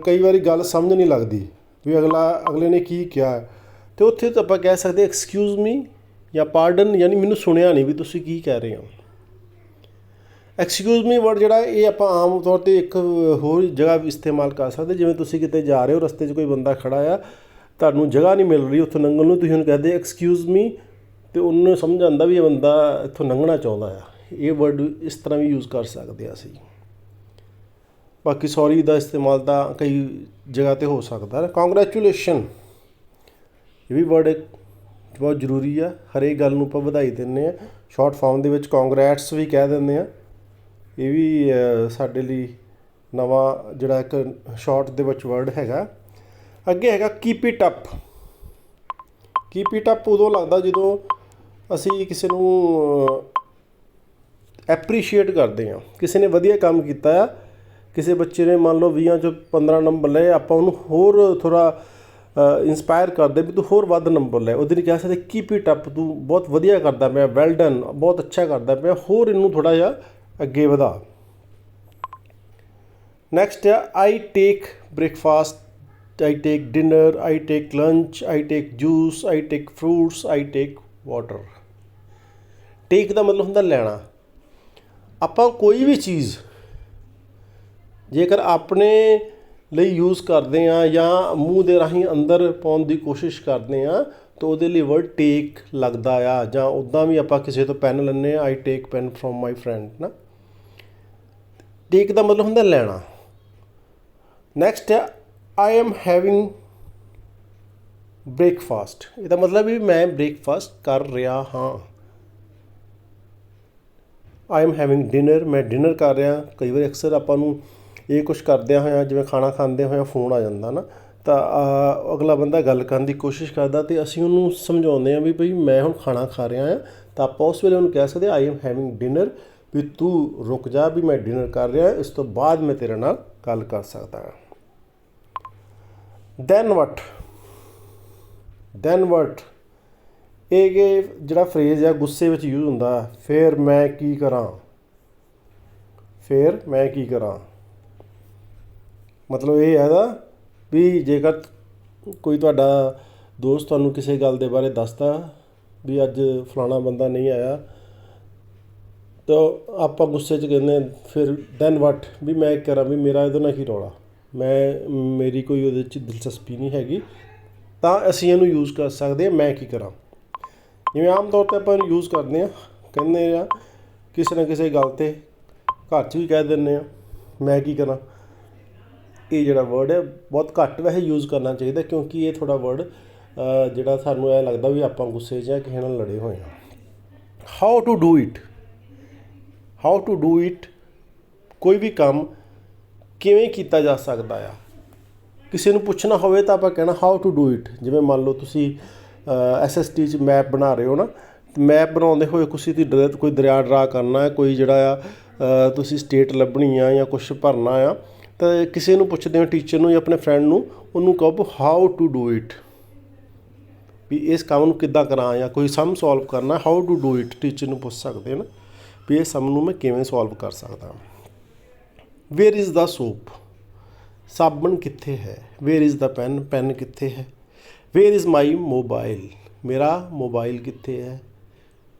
ਕਈ ਵਾਰੀ ਗੱਲ ਸਮਝ ਨਹੀਂ ਲੱਗਦੀ ਵੀ ਅਗਲੇ ਨੇ ਕੀ ਕਿਹਾ, ਅਤੇ ਉੱਥੇ ਤਾਂ ਆਪਾਂ ਕਹਿ ਸਕਦੇ ਐਕਸਕਿਊਜ਼ ਮੀ ਜਾਂ ਪਾਰਡਨ, ਯਾਨੀ ਮੈਨੂੰ ਸੁਣਿਆ ਨਹੀਂ ਵੀ ਤੁਸੀਂ ਕੀ ਕਹਿ ਰਹੇ ਹੋ। ਐਕਸਕਿਊਜ਼ ਮੀ ਵਰਡ ਜਿਹੜਾ ਇਹ ਆਪਾਂ ਆਮ ਤੌਰ 'ਤੇ ਇੱਕ ਹੋਰ ਜਗ੍ਹਾ ਵੀ ਇਸਤੇਮਾਲ ਕਰ ਸਕਦੇ। ਜਿਵੇਂ ਤੁਸੀਂ ਕਿਤੇ ਜਾ ਰਹੇ ਹੋ, ਰਸਤੇ 'ਚ ਕੋਈ ਬੰਦਾ ਖੜਾ ਆ, ਤੁਹਾਨੂੰ ਜਗ੍ਹਾ ਨਹੀਂ ਮਿਲ ਰਹੀ ਉੱਥੋਂ ਲੰਘਣ ਨੂੰ, ਤੁਸੀਂ ਉਹਨੂੰ ਕਹਦੇ ਐਕਸਕਿਊਜ਼ ਮੀ, ਅਤੇ ਉਹਨੂੰ ਸਮਝ ਆਉਂਦਾ ਵੀ ਇਹ ਬੰਦਾ ਇੱਥੋਂ ਲੰਘਣਾ ਚਾਹੁੰਦਾ ਆ। ਇਹ ਵਰਡ ਇਸ ਤਰ੍ਹਾਂ ਵੀ ਯੂਜ਼ ਕਰ ਸਕਦੇ ਹਾਂ ਅਸੀਂ। ਬਾਕੀ ਸੌਰੀ ਦਾ ਇਸਤੇਮਾਲ ਤਾਂ ਕਈ ਜਗ੍ਹਾ 'ਤੇ ਹੋ ਸਕਦਾ। ਕੰਗਰੈਚੁਲੇਸ਼ਨ, ਇਹ ਵੀ ਵਰਡ ਬਹੁਤ ਜ਼ਰੂਰੀ ਆ। ਹਰੇਕ ਗੱਲ ਨੂੰ ਆਪਾਂ ਵਧਾਈ ਦਿੰਦੇ ਹਾਂ। ਸ਼ਾਰਟ ਫਾਰਮ ਦੇ ਵਿੱਚ ਕੰਗਰੈਟਸ ਵੀ ਕਹਿ ਦਿੰਦੇ ਹਾਂ। ਇਹ ਵੀ ਸਾਡੇ ਲਈ ਨਵਾਂ ਜਿਹੜਾ ਇੱਕ ਸ਼ਾਰਟ ਦੇ ਵਿੱਚ ਵਰਡ ਹੈਗਾ। ਅੱਗੇ ਹੈਗਾ keep it up. Keep it up ਉਦੋਂ ਲੱਗਦਾ ਜਦੋਂ ਅਸੀਂ ਕਿਸੇ ਨੂੰ ਐਪਰੀਸ਼ੀਏਟ ਕਰਦੇ ਹਾਂ। ਕਿਸੇ ਨੇ ਵਧੀਆ ਕੰਮ ਕੀਤਾ ਆ, ਕਿਸੇ ਬੱਚੇ ਨੇ ਮੰਨ ਲਓ 20 'ਚੋਂ 15 ਨੰਬਰ ਲਏ, ਆਪਾਂ ਉਹਨੂੰ ਹੋਰ ਥੋੜ੍ਹਾ ਇੰਸਪਾਇਰ ਕਰਦੇ ਵੀ ਤੂੰ ਹੋਰ ਵੱਧ ਨੰਬਰ ਲੈ। ਉਹਦੇ ਲਈ ਕਹਿ ਸਕਦੇ ਕੀਪ ਇਟ ਅਪ, ਤੂੰ ਬਹੁਤ ਵਧੀਆ ਕਰਦਾ ਪਿਆ, ਵੈਲ ਡਨ, ਬਹੁਤ ਅੱਛਾ ਕਰਦਾ ਪਿਆ, ਹੋਰ ਇਹਨੂੰ ਥੋੜ੍ਹਾ ਜਿਹਾ ਅੱਗੇ ਵਧਾ। ਨੈਕਸਟ ਆ ਆਈ ਟੇਕ ਬ੍ਰੇਕਫਾਸਟ, ਆਈ ਟੇਕ ਡਿਨਰ, ਆਈ ਟੇਕ ਲੰਚ, ਆਈ ਟੇਕ ਜੂਸ, ਆਈ ਟੇਕ ਫਰੂਟਸ, ਆਈ ਟੇਕ ਵਾਟਰ। ਟੇਕ ਦਾ ਮਤਲਬ ਹੁੰਦਾ ਲੈਣਾ। ਆਪਾਂ ਕੋਈ ਵੀ ਚੀਜ਼ ਜੇਕਰ ਆਪਣੇ ਲਈ ਯੂਜ਼ ਕਰਦੇ ਹਾਂ ਜਾਂ ਮੂੰਹ ਦੇ ਰਾਹੀਂ ਅੰਦਰ ਪਾਉਣ ਦੀ ਕੋਸ਼ਿਸ਼ ਕਰਦੇ ਹਾਂ ਤਾਂ ਉਹਦੇ ਲਈ ਵਰਡ ਟੇਕ ਲੱਗਦਾ ਆ। ਜਾਂ ਉੱਦਾਂ ਵੀ ਆਪਾਂ ਕਿਸੇ ਤੋਂ ਪੈਨ ਲੈਂਦੇ ਹਾਂ, ਆਈ ਟੇਕ ਪੈਨ ਫਰੋਮ ਮਾਈ ਫਰੈਂਡ ਨਾ। ਟੇਕ ਦਾ ਮਤਲਬ ਹੁੰਦਾ ਲੈਣਾ। ਨੈਕਸਟ ਹੈ ਆਈ ਐਮ ਹੈਵਿੰਗ ਬ੍ਰੇਕਫਾਸਟ। ਇਹਦਾ ਮਤਲਬ ਵੀ ਮੈਂ ਬ੍ਰੇਕਫਾਸਟ ਕਰ ਰਿਹਾ ਹਾਂ। ਆਈ ਐਮ ਹੈਵਿੰਗ ਡਿਨਰ, ਮੈਂ ਡਿਨਰ ਕਰ ਰਿਹਾ। ਕਈ ਵਾਰ ਅਕਸਰ ਆਪਾਂ ਨੂੰ ਇਹ ਕੁਛ ਕਰਦਿਆਂ ਹੋਇਆਂ, ਜਿਵੇਂ ਖਾਣਾ ਖਾਂਦੇ ਹੋਇਆਂ ਫੋਨ ਆ ਜਾਂਦਾ ਨਾ, ਤਾਂ ਅਗਲਾ ਬੰਦਾ ਗੱਲ ਕਰਨ ਦੀ ਕੋਸ਼ਿਸ਼ ਕਰਦਾ ਅਤੇ ਅਸੀਂ ਉਹਨੂੰ ਸਮਝਾਉਂਦੇ ਹਾਂ ਵੀ ਭਈ ਮੈਂ ਹੁਣ ਖਾਣਾ ਖਾ ਰਿਹਾ ਹਾਂ। ਤਾਂ ਆਪਾਂ ਉਸ ਵੇਲੇ ਉਹਨੂੰ ਕਹਿ ਸਕਦੇ ਆਈ ਐਮ ਹੈਵਿੰਗ ਡਿਨਰ, ਵੀ ਤੂੰ ਰੁਕ ਜਾ, ਵੀ ਮੈਂ ਡਿਨਰ ਕਰ ਰਿਹਾ, ਇਸ ਤੋਂ ਬਾਅਦ ਮੈਂ ਤੇਰੇ ਨਾਲ ਗੱਲ ਕਰ ਸਕਦਾ ਹਾਂ। ਦੈਨ ਵਟ। ਦੈਨ ਵਟ ਇਹ ਜਿਹੜਾ ਫਰੇਜ਼ ਆ ਗੁੱਸੇ ਵਿੱਚ ਯੂਜ਼ ਹੁੰਦਾ। ਫਿਰ ਮੈਂ ਕੀ ਕਰਾਂ, ਫਿਰ ਮੈਂ ਕੀ ਕਰਾਂ। ਮਤਲਬ ਇਹ ਹੈਗਾ ਵੀ ਜੇਕਰ ਕੋਈ ਤੁਹਾਡਾ ਦੋਸਤ ਤੁਹਾਨੂੰ ਕਿਸੇ ਗੱਲ ਦੇ ਬਾਰੇ ਦੱਸਦਾ ਵੀ ਅੱਜ ਫਲਾਣਾ ਬੰਦਾ ਨਹੀਂ ਆਇਆ, ਤਾਂ ਆਪਾਂ ਗੁੱਸੇ 'ਚ ਕਹਿੰਦੇ ਫਿਰ ਦੈਨ ਵਟ, ਵੀ ਮੈਂ ਕਰਾਂ, ਵੀ ਮੇਰਾ ਇਹਦੇ ਨਾਲ ਕੀ ਰੌਲਾ, ਮੇਰੀ ਕੋਈ ਉਹਦੇ 'ਚ ਦਿਲਚਸਪੀ ਨਹੀਂ ਹੈਗੀ। ਤਾਂ ਅਸੀਂ ਇਹਨੂੰ ਯੂਜ਼ ਕਰ ਸਕਦੇ ਹਾਂ ਮੈਂ ਕੀ ਕਰਾਂ। ਜਿਵੇਂ ਆਮ ਤੌਰ 'ਤੇ ਆਪਾਂ ਇਹਨੂੰ ਯੂਜ਼ ਕਰਦੇ ਹਾਂ, ਕਹਿੰਦੇ ਹਾਂ ਕਿਸੇ ਨਾ ਕਿਸੇ ਗੱਲ 'ਤੇ, ਘਰ 'ਚ ਵੀ ਕਹਿ ਦਿੰਦੇ ਹਾਂ ਮੈਂ ਕੀ ਕਰਾਂ। ਇਹ ਜਿਹੜਾ ਵਰਡ ਹੈ ਬਹੁਤ ਘੱਟ ਵੈਸੇ ਯੂਜ਼ ਕਰਨਾ ਚਾਹੀਦਾ, ਕਿਉਂਕਿ ਇਹ ਥੋੜ੍ਹਾ ਵਰਡ ਜਿਹੜਾ ਸਾਨੂੰ ਇਹ ਲੱਗਦਾ ਵੀ ਆਪਾਂ ਗੁੱਸੇ 'ਚ ਜਾਂ ਕਿਸੇ ਨਾਲ ਲੜੇ ਹੋਏ ਹਾਂ। How to do it. How to do it, ਕੋਈ ਵੀ ਕੰਮ ਕਿਵੇਂ ਕੀਤਾ ਜਾ ਸਕਦਾ ਆ। ਕਿਸੇ ਨੂੰ ਪੁੱਛਣਾ ਹੋਵੇ ਤਾਂ ਆਪਾਂ ਕਹਿਣਾ ਹਾਊ ਟੂ ਡੂ ਇਟ। ਜਿਵੇਂ ਮੰਨ ਲਓ ਤੁਸੀਂ SST 'ਚ ਮੈਪ ਬਣਾ ਰਹੇ ਹੋ ਨਾ, ਮੈਪ ਬਣਾਉਂਦੇ ਹੋਏ ਤੁਸੀਂ ਕੋਈ ਦਰਿਆ ਡਰਾ ਕਰਨਾ ਹੈ, ਕੋਈ ਜਿਹੜਾ ਆ ਤੁਸੀਂ ਸਟੇਟ ਲੱਭਣੀ ਆ ਜਾਂ ਕੁਛ ਭਰਨਾ ਆ, ਤਾਂ ਕਿਸੇ ਨੂੰ ਪੁੱਛਦੇ ਹੋ, ਟੀਚਰ ਨੂੰ ਜਾਂ ਆਪਣੇ ਫਰੈਂਡ ਨੂੰ, ਉਹਨੂੰ ਕਹੋ ਹਾਊ ਟੂ ਡੂ ਇਟ, ਵੀ ਇਸ ਕੰਮ ਨੂੰ ਕਿੱਦਾਂ ਕਰਾਂ। ਜਾਂ ਕੋਈ ਸਮ ਸੋਲਵ ਕਰਨਾ, how to do it, teacher ਨੂੰ ਪੁੱਛ ਸਕਦੇ ਨਾ ਵੀ ਇਹ ਸਮ ਨੂੰ ਮੈਂ ਕਿਵੇਂ ਸੋਲਵ ਕਰ ਸਕਦਾ। ਵੇਅਰ ਇਜ਼ ਦਾ ਸੋਪ, ਸਾਬਣ ਕਿੱਥੇ ਹੈ। Where is the pen, pen ਕਿੱਥੇ ਹੈ। ਵੇਅਰ ਇਜ਼ ਮਾਈ ਮੋਬਾਈਲ, ਮੇਰਾ ਮੋਬਾਈਲ ਕਿੱਥੇ ਹੈ।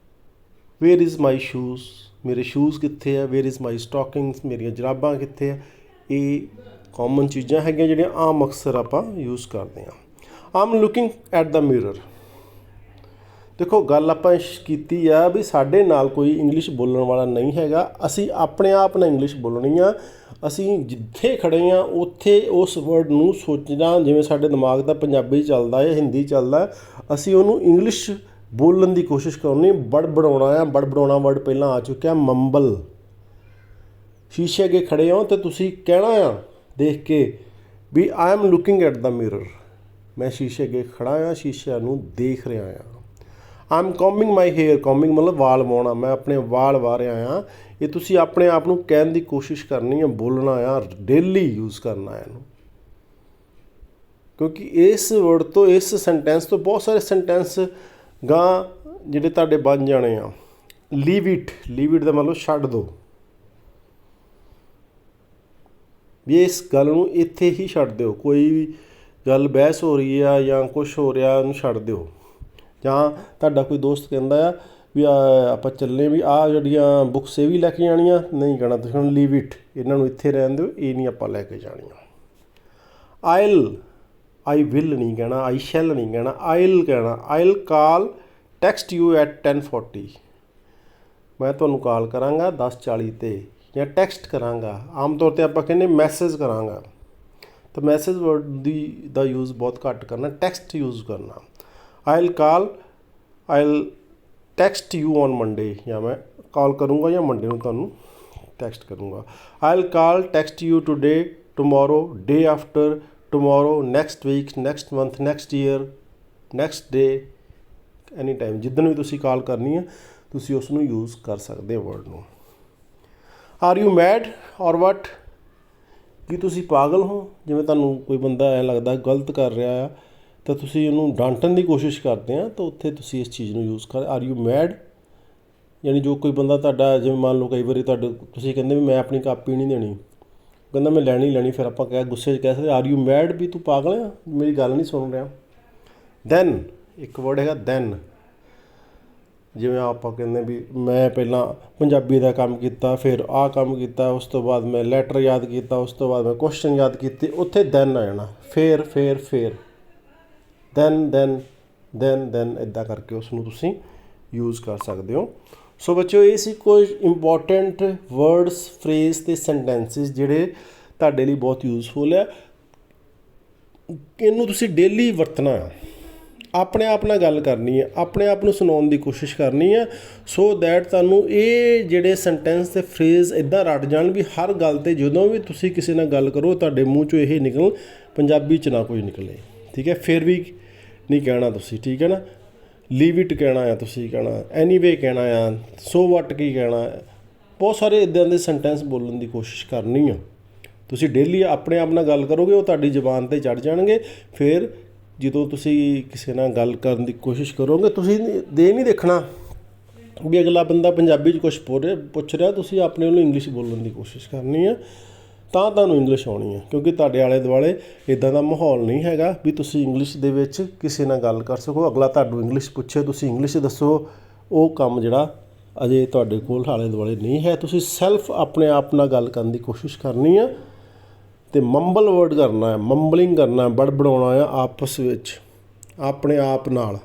ਵੇਅਰ ਇਜ਼ ਮਾਈ ਸ਼ੂਜ਼, ਮੇਰੇ ਸ਼ੂਜ਼ ਕਿੱਥੇ ਹੈ। ਵੇਅਰ ਇਜ਼ ਮਾਈ ਸਟੋਕਿੰਗਸ, ਮੇਰੀਆਂ ਜਰਾਬਾਂ ਕਿੱਥੇ ਹੈ। ਇਹ ਕਾਮਨ ਚੀਜ਼ਾਂ ਹੈਗੀਆਂ ਜਿਹੜੀਆਂ ਆਮ ਅਕਸਰ ਆਪਾਂ ਯੂਜ਼ ਕਰਦੇ ਹਾਂ। ਆਮ ਲੁਕਿੰਗ ਐਟ ਦਾ ਮਿਰਰ। ਦੇਖੋ ਗੱਲ ਆਪਾਂ ਕੀਤੀ ਆ ਵੀ ਸਾਡੇ ਨਾਲ ਕੋਈ ਇੰਗਲਿਸ਼ ਬੋਲਣ ਵਾਲਾ ਨਹੀਂ ਹੈਗਾ, ਅਸੀਂ ਆਪਣੇ ਆਪ ਨਾਲ ਇੰਗਲਿਸ਼ ਬੋਲਣੀ ਆ। ਅਸੀਂ ਜਿੱਥੇ ਖੜ੍ਹੇ ਹਾਂ ਉੱਥੇ ਉਸ ਵਰਡ ਨੂੰ ਸੋਚਣਾ, ਜਿਵੇਂ ਸਾਡੇ ਦਿਮਾਗ ਦਾ ਪੰਜਾਬੀ ਚੱਲਦਾ ਹੈ, ਹਿੰਦੀ ਚੱਲਦਾ, ਅਸੀਂ ਉਹਨੂੰ ਇੰਗਲਿਸ਼ ਬੋਲਣ ਦੀ ਕੋਸ਼ਿਸ਼ ਕਰਨੀ। ਬੜਬੜਾਉਣਾ ਆ, ਬੜਬੜਾਉਣਾ ਵਰਡ ਪਹਿਲਾਂ ਆ ਚੁੱਕਿਆ। ਮੰਬਲ, ਸ਼ੀਸ਼ੇ ਅੱਗੇ ਖੜ੍ਹੇ ਹੋ ਅਤੇ ਤੁਸੀਂ ਕਹਿਣਾ ਆ ਦੇਖ ਕੇ ਵੀ I am looking at the mirror, ਮੈਂ ਸ਼ੀਸ਼ੇ ਅੱਗੇ ਖੜ੍ਹਾ ਹਾਂ, ਸ਼ੀਸ਼ਿਆਂ ਨੂੰ ਦੇਖ ਰਿਹਾ ਹਾਂ। ਆਈ ਐਮ ਕੋਮਿੰਗ ਮਾਈ ਹੇਅਰ, ਕੋਮਿੰਗ ਮਤਲਬ ਵਾਲ ਵਾਹੁਣਾ, ਮੈਂ ਆਪਣੇ ਵਾਲ ਵਾਹ ਰਿਹਾ ਹਾਂ। ਇਹ ਤੁਸੀਂ ਆਪਣੇ ਆਪ ਨੂੰ ਕਹਿਣ ਦੀ ਕੋਸ਼ਿਸ਼ ਕਰਨੀ ਆ, ਬੋਲਣਾ ਆ, ਡੇਲੀ ਯੂਜ਼ ਕਰਨਾ ਇਹਨੂੰ, ਕਿਉਂਕਿ ਇਸ ਵਰਡ ਤੋਂ, ਇਸ ਸੈਂਟੈਂਸ ਤੋਂ ਬਹੁਤ ਸਾਰੇ ਸੈਂਟੈਂਸ ਗਾਂ ਜਿਹੜੇ ਤੁਹਾਡੇ ਬਣ ਜਾਣੇ ਆ। ਲੀਵ ਇਟ, ਲੀਵ ਇਟ ਦਾ ਮਤਲਬ ਛੱਡ ਦਿਓ, ਵੀ ਇਸ ਗੱਲ ਨੂੰ ਇੱਥੇ ਹੀ ਛੱਡ ਦਿਓ। ਕੋਈ ਵੀ ਗੱਲ ਬਹਿਸ ਹੋ ਰਹੀ ਆ ਜਾਂ ਕੁਛ ਹੋ ਰਿਹਾ, ਉਹਨੂੰ ਛੱਡ ਦਿਓ। ਜਾਂ ਤੁਹਾਡਾ ਕੋਈ ਦੋਸਤ ਕਹਿੰਦਾ ਆ ਵੀ ਆਪਾਂ ਚੱਲੇ ਵੀ ਆਹ ਜਿਹੜੀਆਂ ਬੁੱਕਸ ਇਹ ਵੀ ਲੈ ਕੇ ਜਾਣੀਆਂ, ਨਹੀਂ ਕਹਿਣਾ ਤੁਸੀਂ ਹੁਣ ਲੀਵ ਇਟ, ਇਹਨਾਂ ਨੂੰ ਇੱਥੇ ਰਹਿਣ ਦਿਓ, ਇਹ ਨਹੀਂ ਆਪਾਂ ਲੈ ਕੇ ਜਾਣੀਆਂ। ਆਈ ਵਿਲ ਨਹੀਂ ਕਹਿਣਾ, ਆਈ ਸ਼ੈਲ ਨਹੀਂ ਕਹਿਣਾ, ਆਈਲ ਕਹਿਣਾ। I'll call text you at 10:40, ਮੈਂ ਤੁਹਾਨੂੰ ਕਾਲ ਕਰਾਂਗਾ 10:40 ਤੇ, ਜਾਂ ਟੈਕਸਟ ਕਰਾਂਗਾ। ਆਮ ਤੌਰ 'ਤੇ ਆਪਾਂ ਕਹਿੰਦੇ ਮੈਸੇਜ ਕਰਾਂਗਾ, ਤਾਂ ਮੈਸੇਜ ਵਰਡ ਦਾ ਯੂਜ਼ ਬਹੁਤ ਘੱਟ ਕਰਨਾ, ਟੈਕਸਟ ਯੂਜ਼ ਕਰਨਾ। I'll text you on Monday, ਜਾਂ ਮੈਂ ਕਾਲ ਕਰੂੰਗਾ ਜਾਂ ਮੰਡੇ ਨੂੰ ਤੁਹਾਨੂੰ ਟੈਕਸਟ ਕਰੂੰਗਾ। I'll call text you today, tomorrow, day after tomorrow, next week, next month, next year, next day, any time, ਜਿੱਦਣ ਵੀ ਤੁਸੀਂ ਕਾਲ ਕਰਨੀ ਹੈ ਤੁਸੀਂ ਉਸ ਨੂੰ ਯੂਜ਼ ਕਰ ਸਕਦੇ ਹੋ ਵਰਡ ਨੂੰ। ਆਰ ਯੂ ਮੈਡ ਔਰ ਵਟ, ਕੀ ਤੁਸੀਂ ਪਾਗਲ ਹੋ? ਜਿਵੇਂ ਤੁਹਾਨੂੰ ਕੋਈ ਬੰਦਾ ਐਂ ਲੱਗਦਾ ਗਲਤ ਕਰ ਰਿਹਾ ਆ ਤਾਂ ਤੁਸੀਂ ਉਹਨੂੰ ਡਾਂਟਣ ਦੀ ਕੋਸ਼ਿਸ਼ ਕਰਦੇ ਆ, ਤਾਂ ਉੱਥੇ ਤੁਸੀਂ ਇਸ ਚੀਜ਼ ਨੂੰ ਯੂਜ਼ ਕਰ, ਆਰ ਯੂ ਮੈਡ। ਯਾਨੀ ਜੋ ਕੋਈ ਬੰਦਾ ਤੁਹਾਡਾ, ਜਿਵੇਂ ਮੰਨ ਲਓ ਕਈ ਵਾਰੀ ਤੁਸੀਂ ਕਹਿੰਦੇ ਵੀ ਮੈਂ ਆਪਣੀ ਕਾਪੀ ਨਹੀਂ ਦੇਣੀ, ਕਹਿੰਦਾ ਮੈਂ ਲੈਣੀ, ਫਿਰ ਆਪਾਂ ਗੁੱਸੇ 'ਚ ਕਹਿ ਸਕਦੇ ਆਰ ਯੂ ਮੈਡ, ਵੀ ਤੂੰ ਪਾਗਲ ਆ, ਮੇਰੀ ਗੱਲ ਨਹੀਂ ਸੁਣ ਰਿਹਾ। ਦੈਨ, ਇੱਕ ਵਰਡ ਹੈਗਾ ਦੈਨ, ਜਿਵੇਂ ਆਪਾਂ ਕਹਿੰਦੇ ਵੀ ਮੈਂ ਪਹਿਲਾਂ ਪੰਜਾਬੀ ਦਾ ਕੰਮ ਕੀਤਾ, ਫਿਰ ਆਹ ਕੰਮ ਕੀਤਾ, ਉਸ ਤੋਂ ਬਾਅਦ ਮੈਂ ਲੈਟਰ ਯਾਦ ਕੀਤਾ, ਉਸ ਤੋਂ ਬਾਅਦ ਮੈਂ ਕੁਐਸਚਨ ਯਾਦ ਕੀਤੇ, ਉੱਥੇ ਦੈਨ ਆ ਜਾਣਾ। ਫਿਰ ਦੈਨ ਇੱਦਾਂ ਕਰਕੇ ਉਸ ਨੂੰ ਤੁਸੀਂ ਯੂਜ਼ ਕਰ ਸਕਦੇ ਹੋ। ਸੋ ਬੱਚਿਓ, ਇਹ ਸੀ ਕੁਝ ਇੰਪੋਰਟੈਂਟ ਵਰਡਸ, ਫਰੇਜ਼ ਅਤੇ ਸੈਂਟੈਂਸਿਸ ਜਿਹੜੇ ਤੁਹਾਡੇ ਲਈ ਬਹੁਤ ਯੂਜ਼ਫੁਲ ਹੈ। ਇਹਨੂੰ ਤੁਸੀਂ ਡੇਲੀ ਵਰਤਣਾ ਹੈ, ਆਪਣੇ ਆਪ ਨਾਲ ਗੱਲ ਕਰਨੀ ਹੈ, ਆਪਣੇ ਆਪ ਨੂੰ ਸੁਣਾਉਣ ਦੀ ਕੋਸ਼ਿਸ਼ ਕਰਨੀ ਹੈ, ਸੋ ਦੈਟ ਤੁਹਾਨੂੰ ਇਹ ਜਿਹੜੇ ਸੈਂਟੈਂਸ ਅਤੇ ਫਰੇਜ਼ ਇੱਦਾਂ ਰੱਟ ਜਾਣ ਵੀ ਹਰ ਗੱਲ 'ਤੇ ਜਦੋਂ ਵੀ ਤੁਸੀਂ ਕਿਸੇ ਨਾਲ ਗੱਲ ਕਰੋ ਤੁਹਾਡੇ ਮੂੰਹ 'ਚੋਂ ਇਹ ਨਿਕਲ, ਪੰਜਾਬੀ 'ਚ ਨਾ ਕੋਈ ਨਿਕਲੇ, ਠੀਕ ਹੈ। ਫਿਰ ਵੀ ਨਹੀਂ ਕਹਿਣਾ ਤੁਸੀਂ, ਠੀਕ ਹੈ ਨਾ। ਲੀਵ ਇਟ ਕਹਿਣਾ ਆ, ਤੁਸੀਂ ਕਹਿਣਾ ਐਨੀਵੇ ਕਹਿਣਾ ਆ, ਸੋ ਵਟ ਕੀ ਕਹਿਣਾ, ਬਹੁਤ ਸਾਰੇ ਇੱਦਾਂ ਦੇ ਸੈਂਟੈਂਸ ਬੋਲਣ ਦੀ ਕੋਸ਼ਿਸ਼ ਕਰਨੀ ਆ। ਤੁਸੀਂ ਡੇਲੀ ਆਪਣੇ ਆਪ ਨਾਲ ਗੱਲ ਕਰੋਗੇ, ਉਹ ਤੁਹਾਡੀ ਜ਼ੁਬਾਨ ਤੇ ਚੜ੍ਹ ਜਾਣਗੇ। ਫਿਰ ਜਦੋਂ ਤੁਸੀਂ ਕਿਸੇ ਨਾਲ ਗੱਲ ਕਰਨ ਦੀ ਕੋਸ਼ਿਸ਼ ਕਰੋਗੇ, ਤੁਸੀਂ ਨਹੀਂ ਦੇਖਣਾ ਵੀ ਅਗਲਾ ਬੰਦਾ ਪੰਜਾਬੀ 'ਚ ਕੁਛ ਪੁੱਛ ਰਿਹਾ, ਤੁਸੀਂ ਆਪਣੇ ਵੱਲੋਂ ਇੰਗਲਿਸ਼ ਬੋਲਣ ਦੀ ਕੋਸ਼ਿਸ਼ ਕਰਨੀ ਆ, ਤਾਂ ਤੁਹਾਨੂੰ ਇੰਗਲਿਸ਼ ਆਉਣੀ ਹੈ। ਕਿਉਂਕਿ ਤੁਹਾਡੇ ਆਲੇ ਦੁਆਲੇ ਇੱਦਾਂ ਦਾ ਮਾਹੌਲ ਨਹੀਂ ਹੈਗਾ ਵੀ ਤੁਸੀਂ ਇੰਗਲਿਸ਼ ਦੇ ਵਿੱਚ ਕਿਸੇ ਨਾਲ ਗੱਲ ਕਰ ਸਕੋ। ਅਗਲਾ ਤੁਹਾਨੂੰ ਇੰਗਲਿਸ਼ ਪੁੱਛੇ, ਤੁਸੀਂ ਇੰਗਲਿਸ਼ ਦੱਸੋ, ਉਹ ਕੰਮ ਜਿਹੜਾ ਅਜੇ ਤੁਹਾਡੇ ਕੋਲ ਆਲੇ ਦੁਆਲੇ ਨਹੀਂ ਹੈ। ਤੁਸੀਂ ਸੈਲਫ ਆਪਣੇ ਆਪ ਨਾਲ ਗੱਲ ਕਰਨ ਦੀ ਕੋਸ਼ਿਸ਼ ਕਰਨੀ ਆ, ਅਤੇ ਮੰਬਲ ਵਰਡ ਕਰਨਾ ਹੈ, ਮੰਬਲਿੰਗ ਕਰਨਾ, ਬੜਬੜਾਉਣਾ ਆ ਆਪਸ ਵਿੱਚ ਆਪਣੇ ਆਪ ਨਾਲ।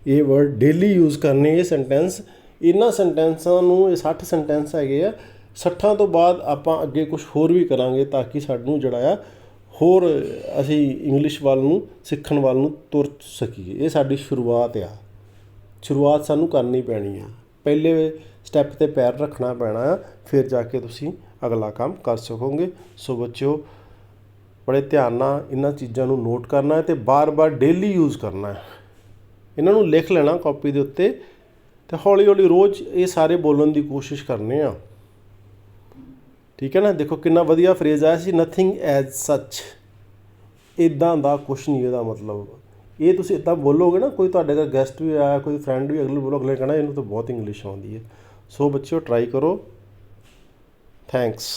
ਇਹ ਵਰਡ ਡੇਲੀ ਯੂਜ਼ ਕਰਨੇ, ਇਹ ਸੈਂਟੈਂਸ। ਇਹਨਾਂ ਸੈਂਟੈਂਸਾਂ ਨੂੰ, ਇਹ 60 ਸੈਂਟੈਂਸ ਹੈਗੇ ਆ, 60 ਤੋਂ ਬਾਅਦ ਆਪਾਂ ਅੱਗੇ ਕੁਛ ਹੋਰ ਵੀ ਕਰਾਂਗੇ ਤਾਂ ਕਿ ਸਾਨੂੰ ਜਿਹੜਾ ਆ ਹੋਰ ਅਸੀਂ ਇੰਗਲਿਸ਼ ਵੱਲ ਨੂੰ ਸਿੱਖਣ ਵੱਲ ਨੂੰ ਤੁਰ ਸਕੀਏ। ਇਹ ਸਾਡੀ ਸ਼ੁਰੂਆਤ ਆ, ਸ਼ੁਰੂਆਤ ਸਾਨੂੰ ਕਰਨੀ ਪੈਣੀ ਆ। ਪਹਿਲੇ ਸਟੈਪ 'ਤੇ ਪੈਰ ਰੱਖਣਾ ਪੈਣਾ ਆ, ਫਿਰ ਜਾ ਕੇ ਤੁਸੀਂ ਅਗਲਾ ਕੰਮ ਕਰ ਸਕੋਗੇ। ਸੋ ਬੱਚਿਓ, ਬੜੇ ਧਿਆਨ ਨਾਲ ਇਹਨਾਂ ਚੀਜ਼ਾਂ ਨੂੰ ਨੋਟ ਕਰਨਾ ਹੈ ਅਤੇ ਬਾਰ-ਬਾਰ ਡੇਲੀ ਯੂਜ਼ ਕਰਨਾ ਹੈ। ਇਹਨਾਂ ਨੂੰ ਲਿਖ ਲੈਣਾ ਕਾਪੀ ਦੇ ਉੱਤੇ ਅਤੇ ਹੌਲੀ-ਹੌਲੀ ਰੋਜ਼ ਇਹ ਸਾਰੇ ਬੋਲਣ ਦੀ ਕੋਸ਼ਿਸ਼ ਕਰਨੀ ਆ, ਠੀਕ ਹੈ ਨਾ। ਦੇਖੋ ਕਿੰਨਾ ਵਧੀਆ ਫਰੇਜ਼ ਆਇਆ ਸੀ, ਨਥਿੰਗ ਐਜ਼ ਸੱਚ, ਇੱਦਾਂ ਦਾ ਕੁਛ ਨਹੀਂ ਇਹਦਾ ਮਤਲਬ। ਇਹ ਤੁਸੀਂ ਇੱਦਾਂ ਬੋਲੋਗੇ ਨਾ, ਕੋਈ ਤੁਹਾਡੇ ਘਰ ਗੈਸਟ ਵੀ ਆਇਆ, ਕੋਈ ਫਰੈਂਡ ਵੀ, ਅਗਲੇ ਬੋਲੋ, ਅਗਲੇ ਕਹਿਣਾ ਇਹਨੂੰ ਤਾਂ ਬਹੁਤ ਇੰਗਲਿਸ਼ ਆਉਂਦੀ ਹੈ। ਸੋ ਬੱਚਿਓ, ਟਰਾਈ ਕਰੋ। ਥੈਂਕਸ।